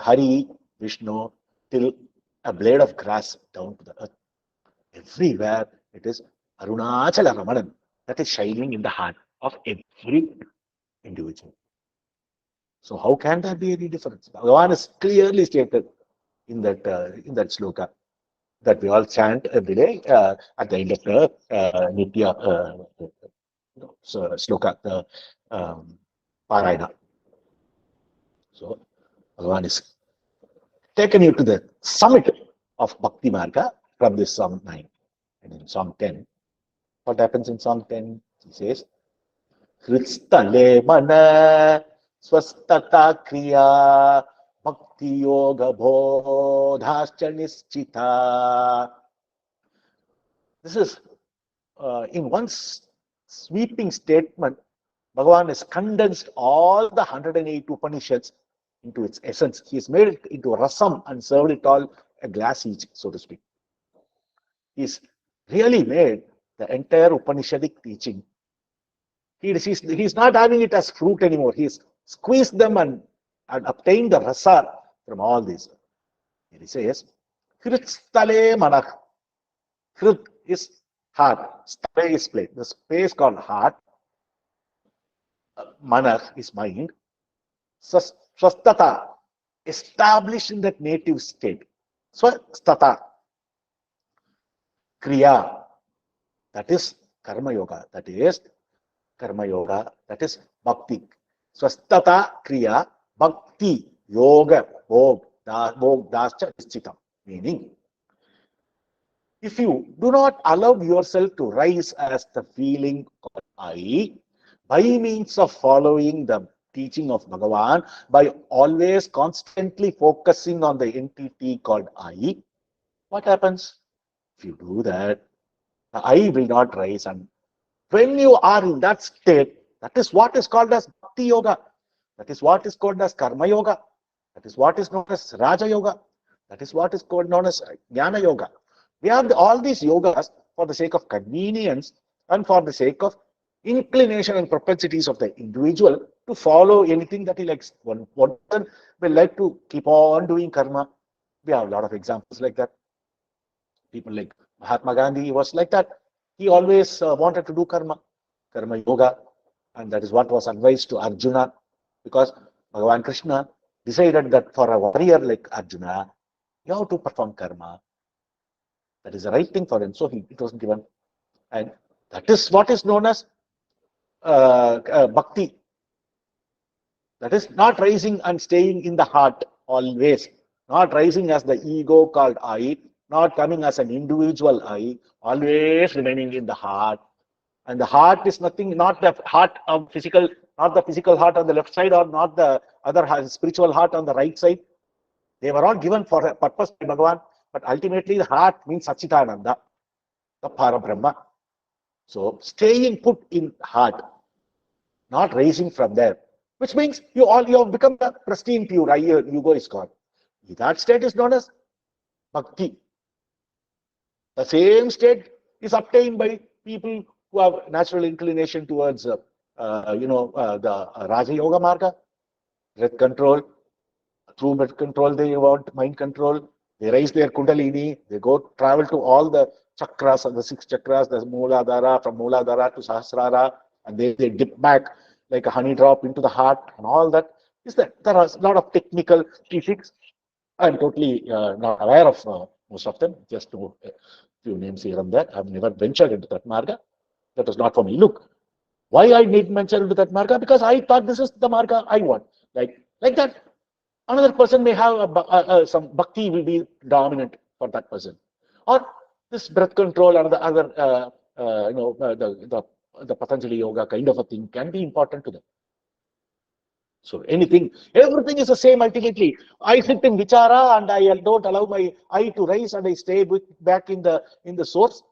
Hari, Vishnu, till a blade of grass down to the earth. Everywhere it is Arunachala Ramanan that is shining in the heart of every individual. So how can there be any difference? Bhagavan is clearly stated in that sloka that we all chant every day at the end of the Nitya sloka, the Parayana. So Bhagavan is taken you to the summit of Bhakti Marga from this Psalm 9. And in Psalm 10, what happens in Psalm 10? He says, Kristale mana swastata kriya bhakti yoga bodhascha nischita. This is in one sweeping statement, Bhagavan has condensed all the 108 Upanishads into its essence. He has made it into a rasam and served it all a glass each, so to speak. He's really made the entire Upanishadic teaching. He's not having it as fruit anymore. He's squeezed them and obtained the rasa from all these. And he says, Kritstale manach. Krit is heart. Stale is place. The space called heart. Manach is mind. Swastata, established in that native state. Swastata, kriya, that is karma yoga. That is karma yoga. That is bhakti. Swastata kriya bhakti yoga bhog dascha nischitam. Meaning, if you do not allow yourself to rise as the feeling called I, by means of following the teaching of Bhagavan, by always constantly focusing on the entity called I, what happens? If you do that, the I will not rise. And when you are in that state, that is what is called as Bhakti Yoga. That is what is called as Karma Yoga. That is what is known as Raja Yoga. That is what is called known as Jnana Yoga. We have all these yogas for the sake of convenience and for the sake of inclination and propensities of the individual to follow anything that he likes. One person will like to keep on doing karma. We have a lot of examples like that. People like Mahatma Gandhi was like that. He always wanted to do karma yoga, and that is what was advised to Arjuna, because Bhagavan Krishna decided that for a warrior like Arjuna, you have to perform karma. That is the right thing for him. So it was given. And that is what is known as bhakti. That is not rising and staying in the heart always. Not rising as the ego called I, not coming as an individual I, always remaining in the heart. And the heart is nothing, not the heart of physical, not the physical heart on the left side, or not the other spiritual heart on the right side. They were all given for a purpose by Bhagavan, but ultimately the heart means Sachitananda, the Parabrahma. So staying put in heart, not raising from there, which means you have become the pristine pure. Your ego is gone. That state is known as bhakti. The same state is obtained by people who have natural inclination towards, the Raja Yoga Marga, breath control. Through breath control, they want mind control. They raise their Kundalini. They go travel to all the chakras, the 6 chakras, the Mooladhara, from Mooladhara to Sahasrara, and they dip back like a honey drop into the heart, and all that. Is that there are a lot of technical physics. I'm totally not aware of most of them, just to a few names here and there. I've never ventured into that marga. That was not for me. Look, why I need venture into that marga? Because I thought this is the marga I want. Like that. Another person may have some bhakti will be dominant for that person, or this breath control and the other, the Patanjali yoga kind of a thing can be important to them. So everything is the same ultimately. I sit in vichara and I don't allow my eye to rise and I stay back in the source.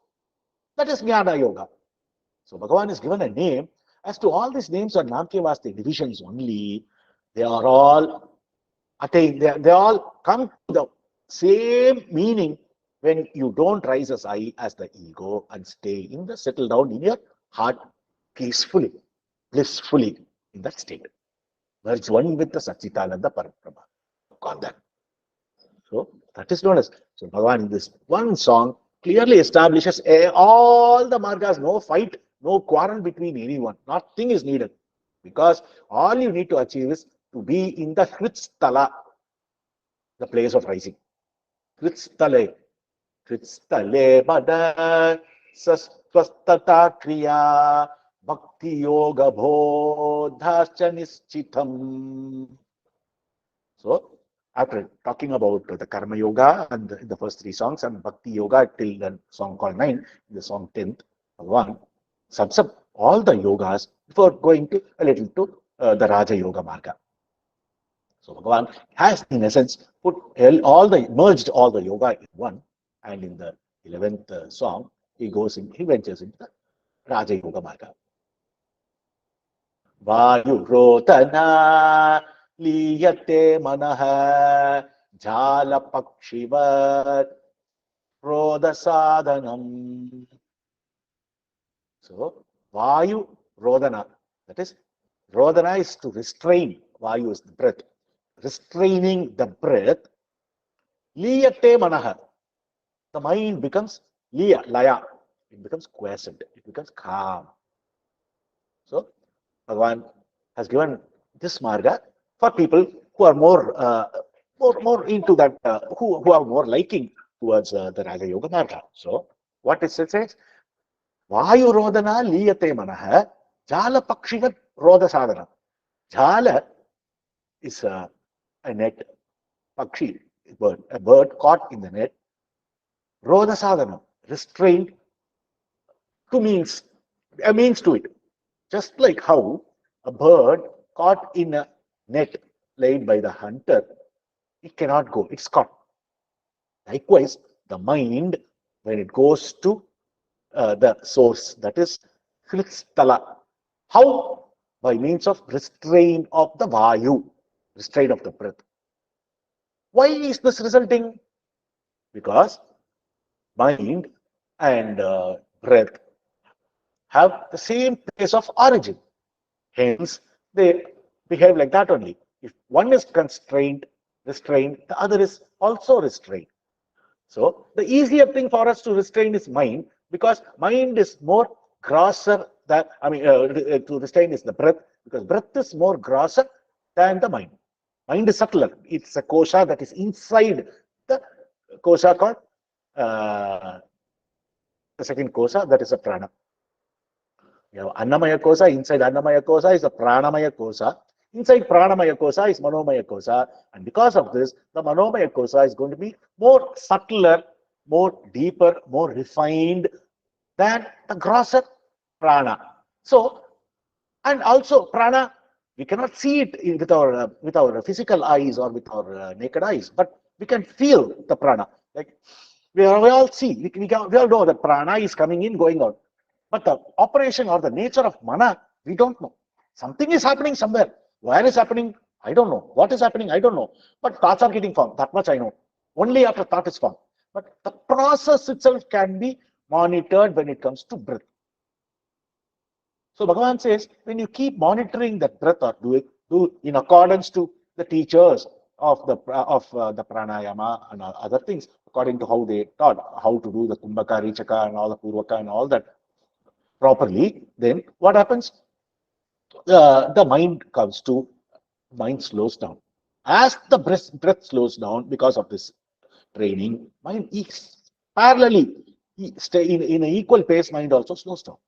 That is jnana yoga. So Bhagavan is given a name. As to all these names are Namkya divisions only. They are all attained. They all come to the same meaning when you don't rise as I as the ego and settle down in your heart peacefully, blissfully in that state. Merge one with the Satchitananda Parabrahma. On that. So that is known as. So Bhagavan in this one song clearly establishes all the margas, no fight, no quarrel between anyone. Nothing is needed. Because all you need to achieve is to be in the Hritstala, the place of rising. Hritstale. Hritstale Bada Sastvastata Kriya Bhakti Yoga Bodhascha Nischitam. So, after talking about the Karma Yoga and the first 3 songs and Bhakti Yoga till the song called 9, the song 10th, Bhagavan sums up all the yogas before going to a little to the Raja Yoga Marga. So Bhagavan has, in essence, merged all the yoga in one, and in the 11th song, he ventures into the Raja Yoga Marga. Vayu Rotana Liyate Manaha Jala Pakshivat Roda Sadhanam. So, Vayu Rodana, that is, Rodana is to restrain, Vayu is the breath, restraining the breath, Liyate Manaha, the mind becomes Laya, it becomes quiescent, it becomes calm. So, Bhagavan has given this marga for people who are more into that, who are more liking towards the Raja Yoga marga. So, what it says? Vayu Rodana Liyate Manaha Jala Pakshivat Roda Sadhana. Jala is a net, Pakshi, a bird caught in the net. Roda Sadhana, restrained to a means to it. Just like how a bird caught in a net laid by the hunter, it cannot go, it's caught. Likewise, the mind, when it goes to the source, that is Hritstala. How? By means of restraint of the Vayu, restraint of the breath. Why is this resulting? Because mind and breath have the same place of origin. Hence, they behave like that only. If one is restrained, the other is also restrained. So, the easier thing for us to restrain is mind, because mind is more grosser than, to restrain is the breath, because breath is more grosser than the mind. Mind is subtler. It's a kosha that is inside the kosha called the second kosha, that is a prana. You have Annamaya Kosa, inside Annamaya Kosa is a Pranamaya Kosa. Inside Pranamaya Kosa is Manomaya Kosa. And because of this, the Manomaya Kosa is going to be more subtler, more deeper, more refined than the grosser Prana. So, and also Prana, we cannot see it with our physical eyes or with our naked eyes, but we can feel the Prana. Like we all see, we all know that Prana is coming in, going out. But the operation or the nature of mana, we don't know. Something is happening somewhere. Where is happening? I don't know. What is happening? I don't know. But thoughts are getting formed. That much I know. Only after thought is formed. But the process itself can be monitored when it comes to breath. So Bhagavan says, when you keep monitoring that breath or do in accordance to the teachers of the pranayama and other things, according to how they taught how to do the kumbhaka, richaka, and all the purvaka and all that properly, then what happens? The mind slows down. As the breath slows down because of this training, mind is parallelly stay in an equal pace. Mind also slows down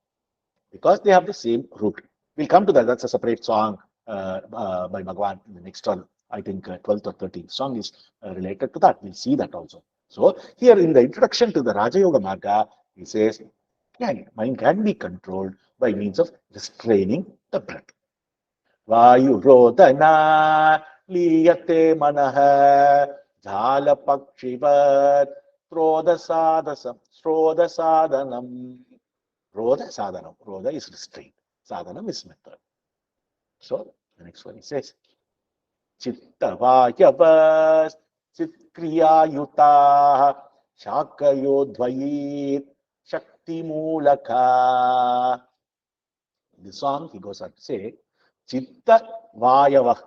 because they have the same root. We'll come to that. That's a separate song by Bhagwan in the next one. I think 12th or 13th song is related to that. We'll see that also. So here in the introduction to the Raja Yoga Marga, he says, yeah, mind can be controlled by means of restraining the breath. Vayu rodana liyate manaha jhala pakshivat srodasadanam. Roda sadhanam. Roda is restraint. Sadhanam is method. So the next one he says, Chitta vayavas chitkriya yuta shakayo dvayit shakti mulaka. In the song he goes on to say, Chitta vayavah.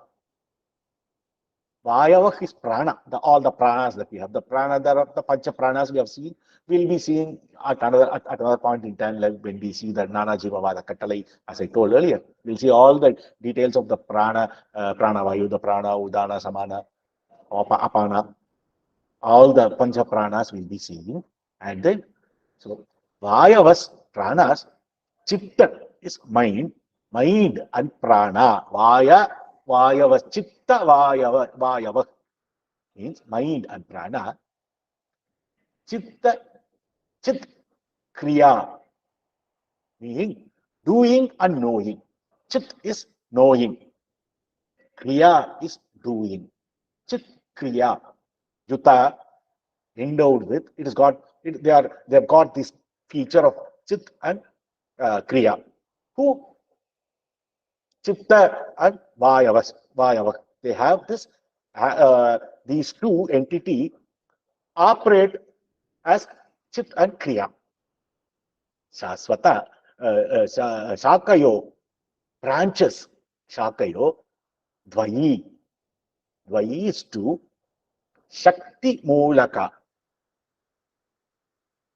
Vayavah is prana, all the pranas that we have. The prana, there are the pancha pranas we have seen. We'll be seeing at another point in time, like when we see the Nana Jivavada Kattalai, as I told earlier. We'll see all the details of the prana, prana vayu, the prana, udana, samana, apana, all the pancha pranas we'll be seeing. And then, so Vayavas, pranas, chitta is mind and prana. Vayavas, chitta, vayava means mind and prana. Chitta, chit, kriya, meaning doing and knowing. Chit is knowing. Kriya is doing. Chit, kriya. Yuta, endowed with, it has got, they have got this feature of chit and kriya. Who? Chitta and Vayava. They have this, these two entity operate as chit and kriya. Shaswata, Shakayo, branches, Shakayo, Dvayi. Dvayi is two, Shakti Mulaka.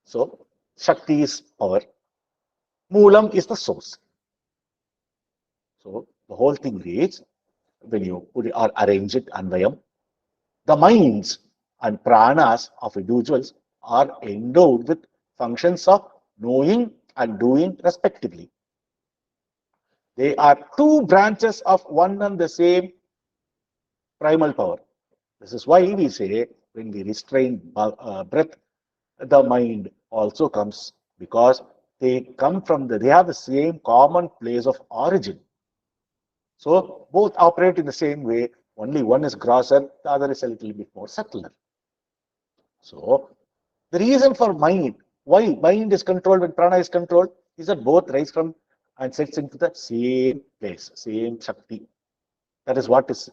So, Shakti is power, Moolam is the source. So, the whole thing reads, when you put it or arrange it, Anvayam, the minds and pranas of individuals are endowed with functions of knowing and doing respectively. They are two branches of one and the same primal power. This is why we say when we restrain breath, the mind also comes because they have the same common place of origin. So both operate in the same way, only one is grosser, the other is a little bit more subtler. So the reason for mind, why mind is controlled when prana is controlled, is that both rise from and sets into the same place, same Shakti. That is what is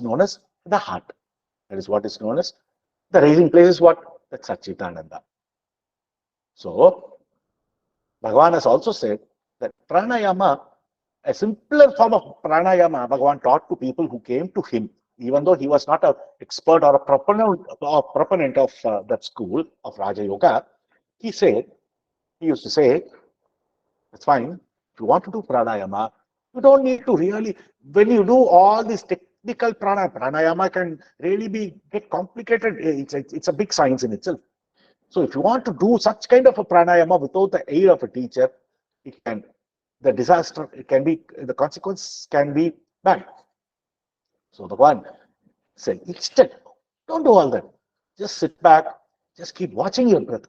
known as the heart. That is what is known as the rising place is what? That's Satchitananda. So Bhagavan has also said that pranayama, a simpler form of pranayama, Bhagavan taught to people who came to him, even though he was not an expert or a proponent of that school of Raja Yoga. He used to say, that's fine. If you want to do pranayama, you don't need to really, when you do all this technical pranayama can really get complicated. It's a big science in itself. So if you want to do such kind of a pranayama without the aid of a teacher, the consequence can be bad. So Bhagavan said, instead, don't do all that. Just sit back, just keep watching your breath.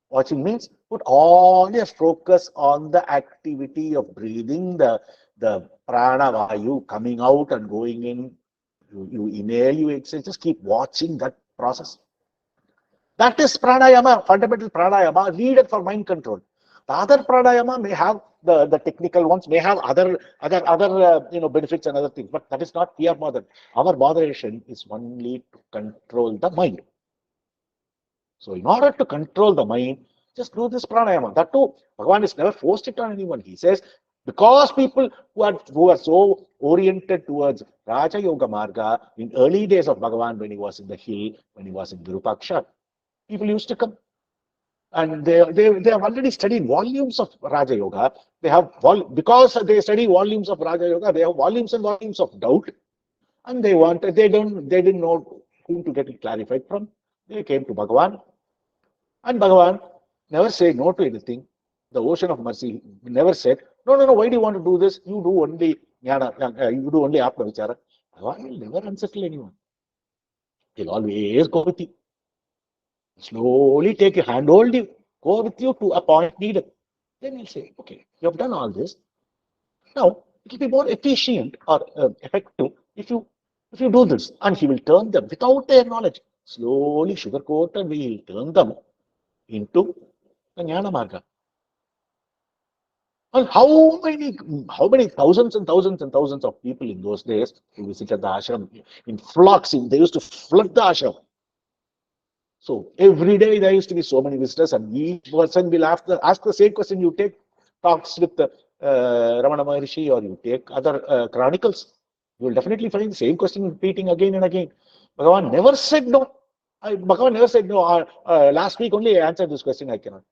Watching means put all your focus on the activity of breathing, the prana vayu coming out and going in. You inhale, you exhale, just keep watching that process. That is pranayama, fundamental pranayama, needed for mind control. The other pranayama may have the technical ones, may have other benefits and other things, but that is not here more than. Our moderation is only to control the mind. So in order to control the mind, Just do this pranayama. That too, Bhagavan is never forced it on anyone. He says, because people who are so oriented towards Raja Yoga Marga in early days of Bhagavan, when he was in the hill, when he was in Virupaksha, people used to come. And they have already studied volumes of Raja Yoga. They have because they study volumes of Raja Yoga, they have volumes and volumes of doubt, and they didn't know whom to get it clarified from. They came to Bhagavan, and Bhagavan never said no to anything. The ocean of mercy never said, no, no, no, why do you want to do this? You do only jnana, you do only Atma Vichara. Bhagavan will never unsettle anyone. He'll always go with you. Slowly take your hand, hold you, go with you to a point needed. Then he'll say, okay, you have done all this. Now it will be more efficient or effective if you do this. And he will turn them without their knowledge. Slowly, sugarcoated, we will turn them into the Jnana Marga. And how many thousands and thousands and thousands of people in those days who visited the ashram in flocks, they used to flood the ashram. So every day there used to be so many visitors, and each person will ask the same question. You take talks with Ramana Maharishi, or you take other chronicles, you will definitely find the same question repeating again and again. Bhagavan never said no. Bhagavan never said no. Last week only I answered this question. I cannot.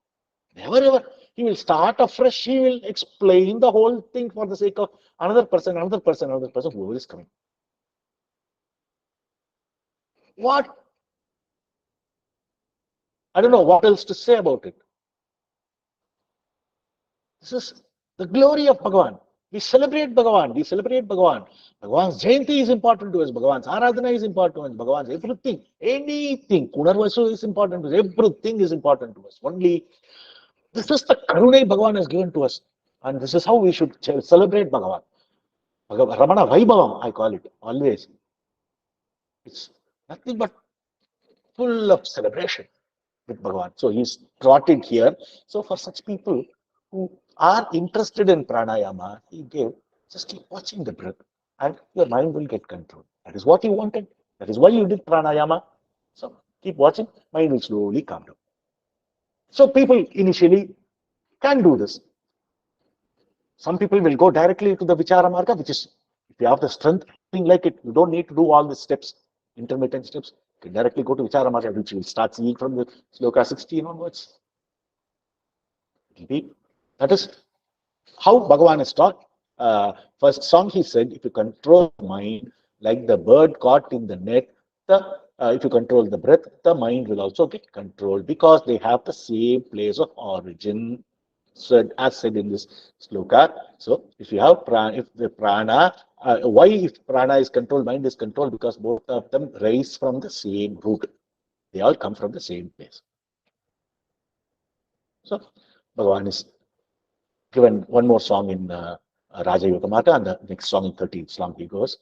Never ever. He will start afresh. He will explain the whole thing for the sake of another person, another person, another person, whoever is coming. What? I don't know what else to say about it. This is the glory of Bhagavan. We celebrate Bhagavan. We celebrate Bhagavan. Bhagavan's Jayanti is important to us. Bhagavan's Aradhana is important to us. Bhagavan's everything, anything. Punarvasu is important to us. Everything is important to us. Only this is the Karuna Bhagavan has given to us. And this is how we should celebrate Bhagavan. Ramana Vaibhavam, I call it always. It's nothing but full of celebration with Bhagavan. So he's brought it here. So for such people who are interested in pranayama, he gave, just keep watching the breath and your mind will get control. That is what you wanted. That is why you did pranayama. So keep watching, mind will slowly calm down. So people initially can do this. Some people will go directly to the Vichara Marga, which is, if you have the strength, like it, you don't need to do all the steps, intermittent steps. You can directly go to Vichara Marga, which you will start seeing from the Sloka 16 onwards. That is how Bhagavan is taught. First song he said, if you control the mind like the bird caught in the net, if you control the breath, the mind will also get controlled because they have the same place of origin. So as said in this sloka. So if you have prana, if the prana, why if prana is controlled, mind is controlled? Because both of them rise from the same root. They all come from the same place. So Bhagavan is given one more song in Raja Yoga Mata, and the next song in 13th song he goes,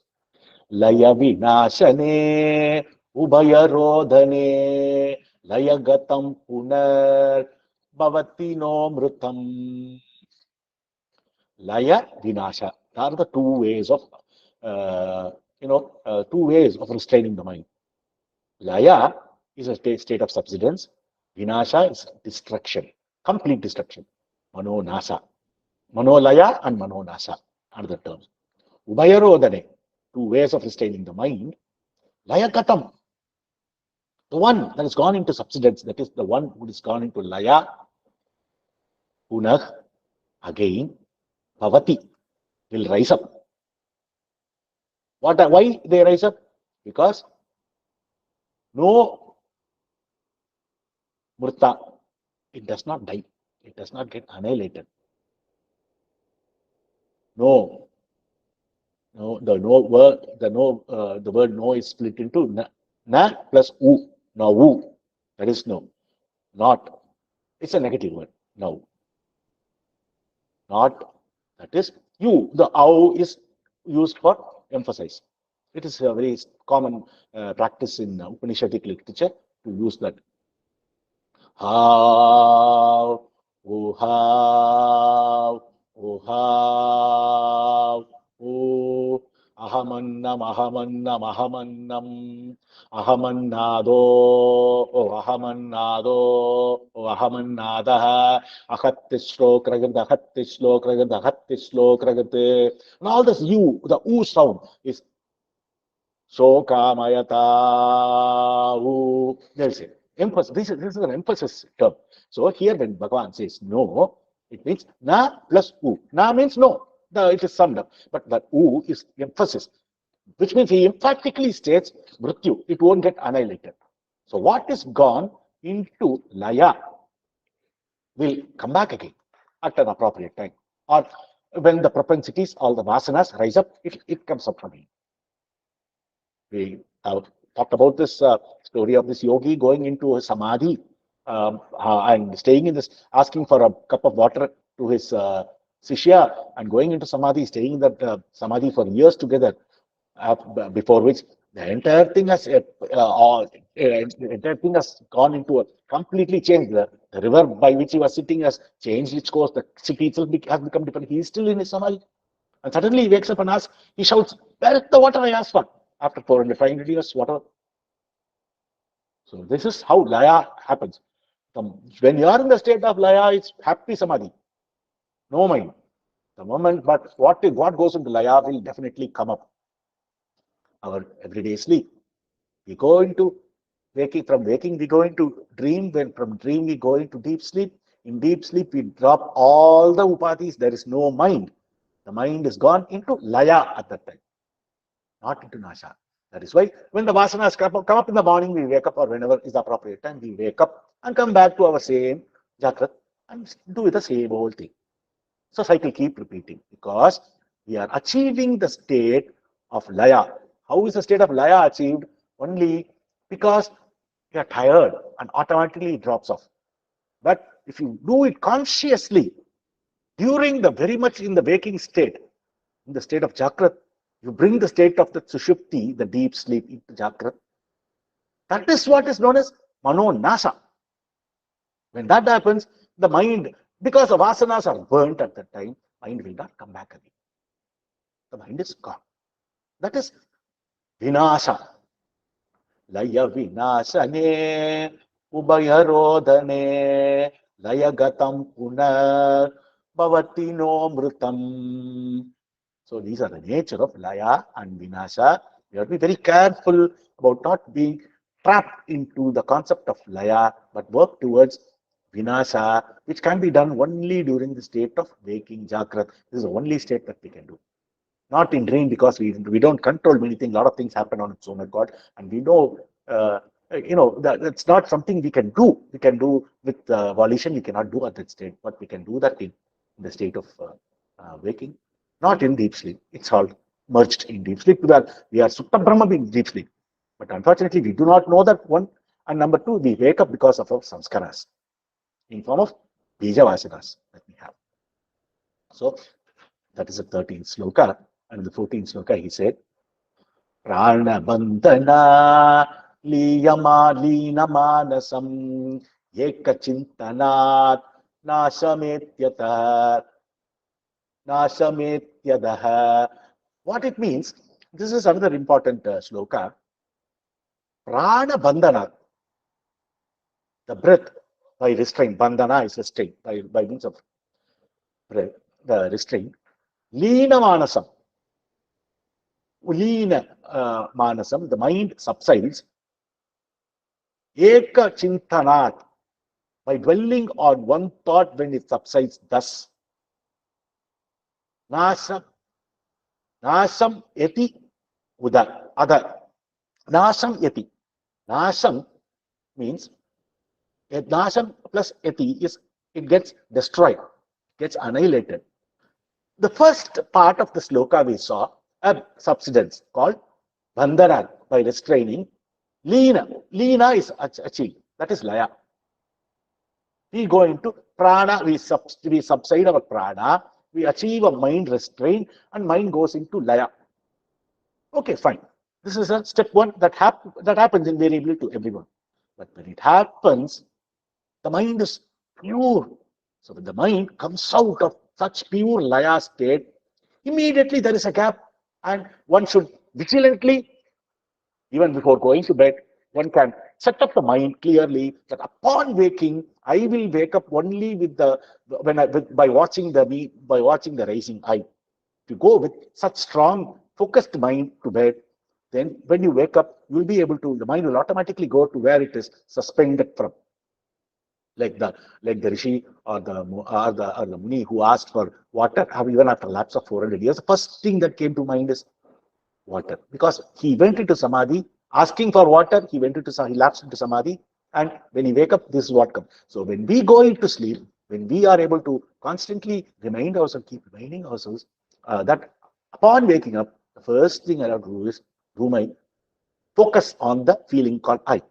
Laya Vinashane Ubhaya Rodhane Laya Gatam Punar Bhavatino Mrutam. Laya Vinasha. There are the two ways of restraining the mind. Laya is a state of subsidence. Vinasha is destruction, complete destruction. Mano Nasa. Manolaya and Manonasa are the terms. Ubhayarodhane, two ways of restraining the mind. Laya Katam, the one that has gone into subsidence, that is the one who has gone into Laya, Punah, again, Bhavati, will rise up. Why they rise up? Because no Murta, it does not die. It does not get annihilated. No, no, the word no is split into na plus u. Now u, that is no, not. It's a negative word. No, not. That is you. The au is used for emphasize. It is a very common practice in Upanishadic literature to use that. How, oh how, oh how, oh. Ahamannam, ahamannam, ahamannam, ahamannado, oh ahamannado, oh ahamannadaha, ahattislokragad, and all this U, the U sound is Shokamayata. There's it. Emphasis. This is an emphasis term. So here when Bhagavan says no, it means na plus u. Na means no. It is summed up. But the u is emphasis, which means he emphatically states mrityu. It won't get annihilated. So what is gone into laya will come back again at an appropriate time. Or when the propensities, all the vasanas rise up, it comes up again. We have talked about this story of this yogi going into a samadhi and staying in this, asking for a cup of water to his sishya and going into samadhi, staying in that samadhi for years together, before which the entire thing has the entire thing has gone into a completely changed. The river by which he was sitting has changed its course. The city itself has become different. He is still in his samadhi. And suddenly he wakes up and asks, he shouts, "Where is the water I asked for?" After 400, 500 years, whatever. So this is how laya happens. When you are in the state of laya, it's happy samadhi, no mind. The moment, but what goes into laya will definitely come up. Our everyday sleep. We go into waking, from waking we go into dream, when from dream we go into deep sleep. In deep sleep we drop all the upadhis, there is no mind. The mind is gone into laya at that time, not into nasha. That is why when the vasanas come up in the morning, we wake up, or whenever is the appropriate time, we wake up and come back to our same jagrat and do the same old thing. So cycle keep repeating because we are achieving the state of laya. How is the state of laya achieved? Only because you are tired and automatically it drops off. But if you do it consciously during the very much in the waking state, in the state of Jagrat, you bring the state of the Sushupti, the deep sleep, into Jagrat. That is what is known as Mano Nasa. When that happens, the mind, because the vasanas are burnt at that time, mind will not come back again. The mind is gone. That is Vinasha. Laya Vinasane, Ubhayarodhane, Laya Gatam Punar, Bhavatino Mrutam. So these are the nature of laya and vinasha. We have to be very careful about not being trapped into the concept of laya, but work towards vinasha, which can be done only during the state of waking jagrat. This is the only state that we can do. Not in dream, because we don't control many things. A lot of things happen on its own accord, and we know that it's not something we can do. We can do with volition. We cannot do at that state, but we can do that in the state of waking, not in deep sleep. It's all merged in deep sleep. We are Sutta Brahma in deep sleep, but unfortunately we do not know that one. And number two, we wake up because of our samskaras in form of bija vasanas that we have. So that is the 13th sloka. And in the 14th sloka, he said, Prana bandhana linamanasam ekachintanat nasametyata nasametyadaha. What it means, this is another important sloka. Prana bandhana, the breath by restraint. Bandhana is restraint by means of breath, the restraint. Lina manasam. Ulina manasam, the mind subsides. Eka chintanat, by dwelling on one thought when it subsides thus. Nasam, nasam yati uda, other. Nasam yati. Nasam means, nasam plus yati is, it gets destroyed, gets annihilated. The first part of the sloka we saw a subsidence called bandhana, by restraining. Lina is achieved. That is laya. We go into prana, we subside our prana, we achieve a mind restraint, and mind goes into laya. Okay, fine. This is a step one that happens invariably to everyone. But when it happens, the mind is pure. So when the mind comes out of such pure laya state, immediately there is a gap. And one should vigilantly, even before going to bed, one can set up the mind clearly that upon waking, I will wake up only with the by watching the rising eye. If you go with such strong, focused mind to bed, then when you wake up, you will be able to. The mind will automatically go to where it is suspended from, like the rishi or the muni who asked for water. Even after lapse of 400 years, the first thing that came to mind is water, because he went into samadhi asking for water. He lapsed into samadhi, and when he wake up, this is what comes. So when we go into sleep, when we are able to constantly remind ourselves, keep reminding ourselves that upon waking up, the first thing I have to do is do my focus on the feeling called I.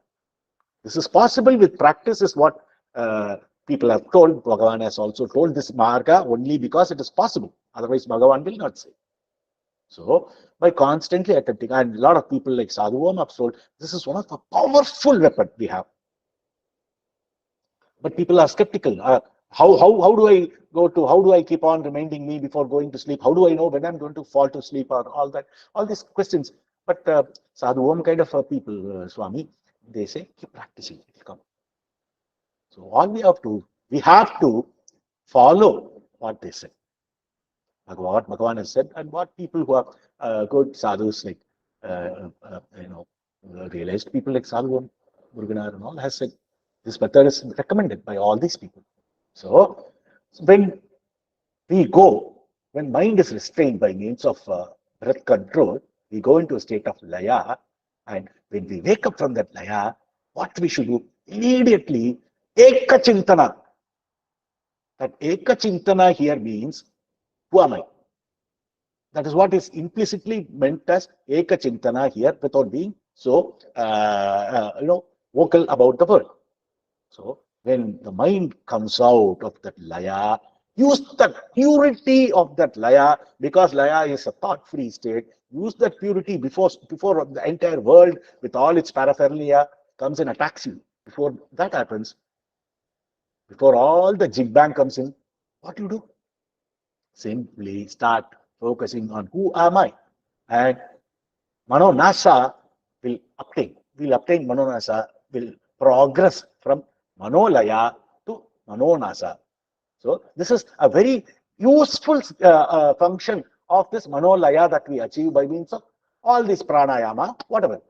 This is possible with practice, is what people have told. Bhagavan has also told this marga only because it is possible. Otherwise, Bhagavan will not say. So, by constantly attempting, and a lot of people like Sadhuvam have told, this is one of the powerful weapon we have. But people are skeptical. How do I go to? How do I keep on reminding me before going to sleep? How do I know when I'm going to fall to sleep, or all that? All these questions. But Sadhuvam kind of people, Swami, they say keep practicing. It will come. So all we have to follow what they say. What Bhagavan has said, and what people who are good sadhus, like realized people like Sadhu Muruganar and all, has said this method is recommended by all these people. So when we go, when mind is restrained by means of breath control, we go into a state of laya, and when we wake up from that laya, what we should do immediately, ekachintana. That ekachintana here means, who am I? That is what is implicitly meant as Eka Chintana here, without being so vocal about the word. So when the mind comes out of that laya, use the purity of that laya, because laya is a thought-free state. Use that purity before the entire world with all its paraphernalia comes and attacks you. Before that happens, before all the jig bang comes in, what do you do? Simply start focusing on who am I, and Manonasa will obtain Manonasa, will progress from Manolaya to Manonasa. So this is a very useful function of this Manolaya that we achieve by means of all this pranayama, whatever.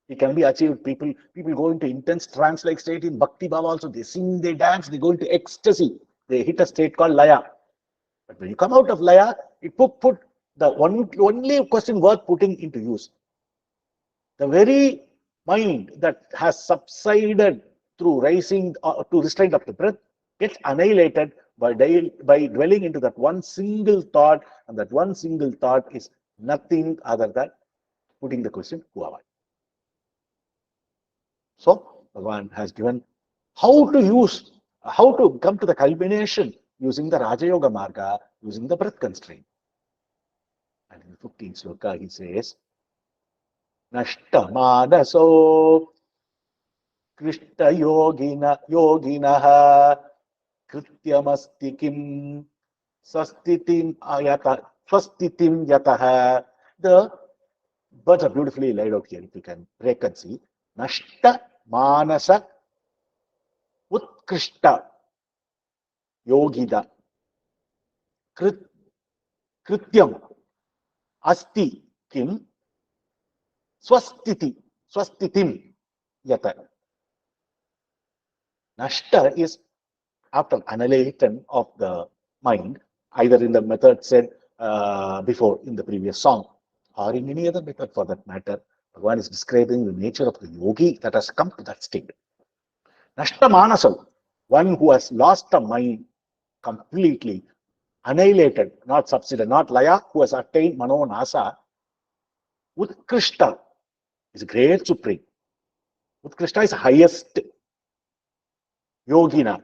It can be achieved. People go into intense trance-like state in Bhakti Bhava also. They sing, they dance, they go into ecstasy. They hit a state called Laya. But when you come out of Laya, it put the only question worth putting into use. The very mind that has subsided through rising to restraint of the breath gets annihilated by dwelling into that one single thought, and that one single thought is nothing other than putting the question, who am I? So Bhagavan has given how to come to the culmination using the Raja Yoga Marga, using the breath constraint. And in the 15th sloka, he says, Nashtamanaso Krishna yoginah krityamasti kim swastitim yatah. The words are beautifully laid out here. If you can break and see, Nashta Manasa Utkrishta Yogida Krityam Asti Kim Swastitim Yata. Nashta is after annihilation of the mind, either in the method said before in the previous song, or in any other method for that matter. Bhagavan is describing the nature of the yogi that has come to that state. Nashta Manasam, one who has lost the mind completely, annihilated, not subsided, not laya, who has attained Mano Nasa. Utkrishta is great supreme. Utkrishta is highest yogina.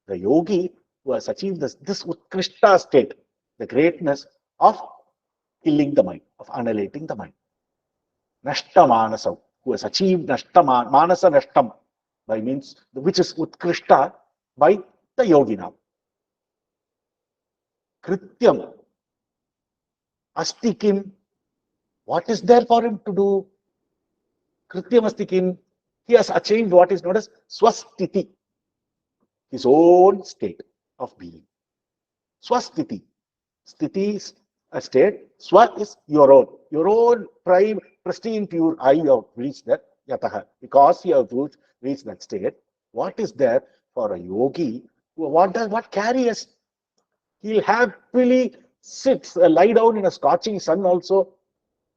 The yogi who has achieved this Utkrishta state, the greatness of killing the mind, of annihilating the mind. Nashta Manasam, who has achieved Manasa Nashtam, by means, which is Utkrishta by the yogina. Krityam Asti Kim What is there for him to do? Krityamastikin, he has achieved what is known as swastiti, his own state of being. Swastiti. Sthiti is a state. Swa is your own. Your own prime, pristine, pure I have reached that. Yataha. Because you have reached that state, what is there for a yogi? What carries? He'll happily sit, lie down in a scorching sun also.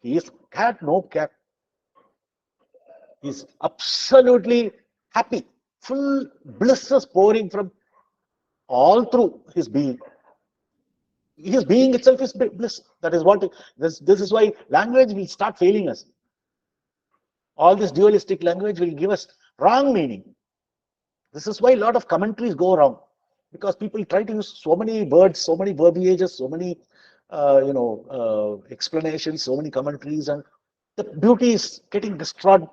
He is cat, no cat. He's absolutely happy. Full bliss is pouring from all through his being. His being itself is bliss. That is what this is why language will start failing us. All this dualistic language will give us wrong meaning. This is why a lot of commentaries go wrong, because people try to use so many words, so many verbiages, so many explanations, so many commentaries, and the beauty is getting destroyed,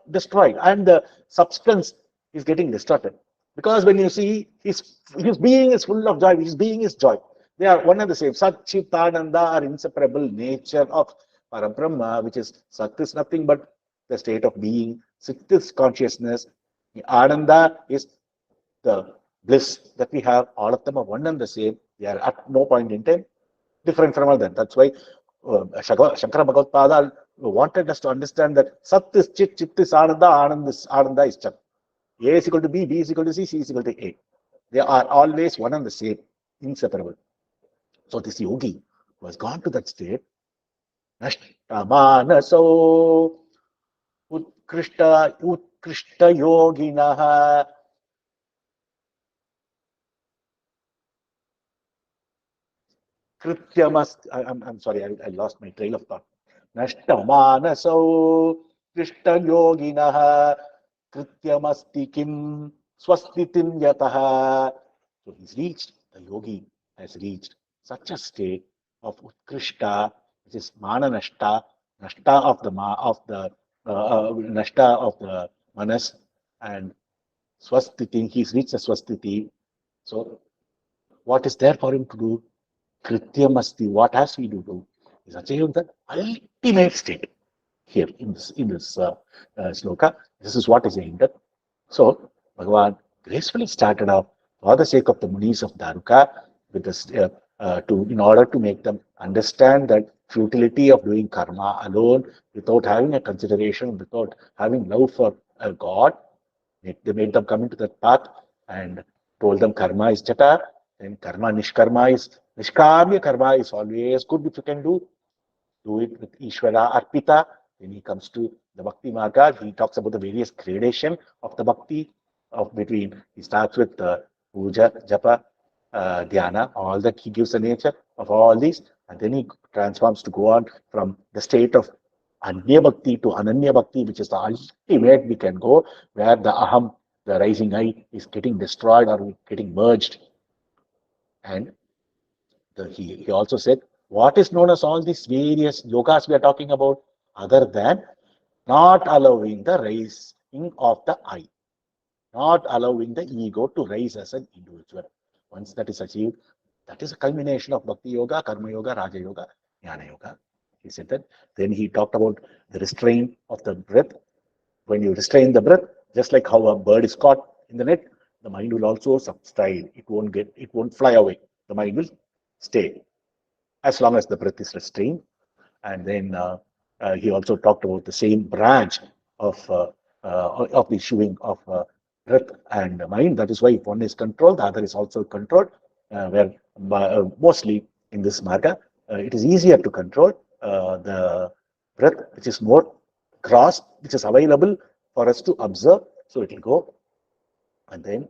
and the substance is getting distorted. Because when you see his being is full of joy, his being is joy. They are one and the same. Sat, Chit, Ananda are inseparable nature of Parabrahma, which is Sat is nothing but the state of being. Chit is consciousness. Ananda is the bliss that we have. All of them are one and the same. They are at no point in time different from other. That's why Shankara Bhagavad wanted us to understand that Sat is Chit, Chit is Ananda, Ananda is Chat. A is equal to B is equal to C is equal to A. They are always one and the same, inseparable. So this yogi who has gone to that state, Nashtamanaso Utkrishta Yoginaha. I'm sorry, I lost my trail of thought. Nashtamanaso Krishta Yoginaha Krityamasti Kim Swastitim Yataha. So he's reached, the yogi has reached such a state of Utkrishta, which is Mana Nashta, Nashta of Nashta of the Manas, and Swastiti, he's reached a Swastiti. So what is there for him to do? Krityamasti, what has he to do? Is achieve the ultimate state here in this sloka. This is what is aimed at. So Bhagavan gracefully started off for the sake of the Munis of Dhanuka with this, in order to make them understand that futility of doing karma alone without having a consideration, without having love for a God. They made them come into that path and told them karma is jata, and karma nishkarma is nishkamya karma is always good if you can do it with Ishvara Arpita. When he comes to the Bhakti Marga, he talks about the various gradation of the Bhakti he starts with Puja, Japa, Dhyana, all that he gives the nature of all these, and then he transforms to go on from the state of Anya Bhakti to Ananya Bhakti, which is the ultimate we can go, where the Aham, the rising I, is getting destroyed or getting merged. And he also said, what is known as all these various yogas we are talking about, other than not allowing the rising of the I, not allowing the ego to rise as an individual. Once that is achieved, that is a culmination of Bhakti Yoga, Karma Yoga, Raja Yoga, Jnana Yoga. He said that. Then he talked about the restraint of the breath. When you restrain the breath, just like how a bird is caught in the net, the mind will also subside. It won't fly away. The mind will stay as long as the breath is restrained. And then he also talked about the same branch of the issuing of breath and mind. That is why if one is controlled, the other is also controlled. Where mostly in this marga, it is easier to control the breath, which is more gross, which is available for us to observe. So it will go. And then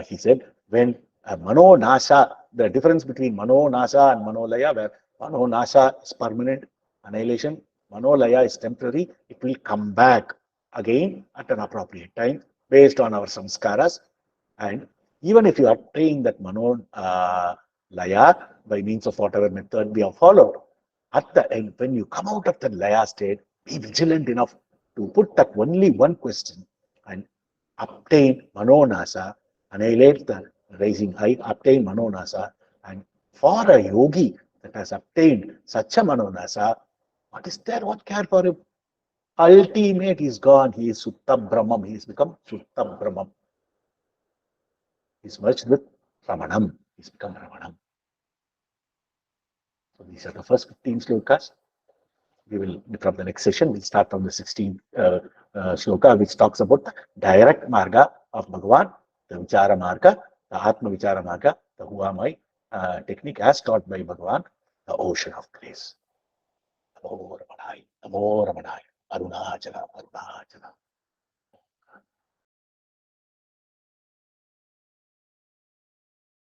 he said, when Mano Nasa, the difference between Mano Nasa and Manolaya, where Mano Nasa is permanent annihilation, Manolaya is temporary, it will come back again at an appropriate time based on our samskaras. And even if you are praying that Mano Laya by means of whatever method we have followed, at the end, when you come out of the Laya state, be vigilant enough to put that only one question and obtain Manonasa, annihilate the rising I, obtain Manonasa. And for a yogi that has obtained such a Manonasa, What is there? What care for him? Ultimate, he's gone. He is Sutta Brahmam. He's become Sutta Brahmam. He's merged with Ramanam. He's become Ramanam. So these are the first 15 slokas. We will, from the next session, we'll start from the 16th sloka, which talks about the direct marga of Bhagavan, the Vichara marga, the Atma Vichara marga, the Who Am I technique as taught by Bhagavan, the ocean of grace. Namo Ramanai, Namo Ramanai, Arunachala, Arunachala.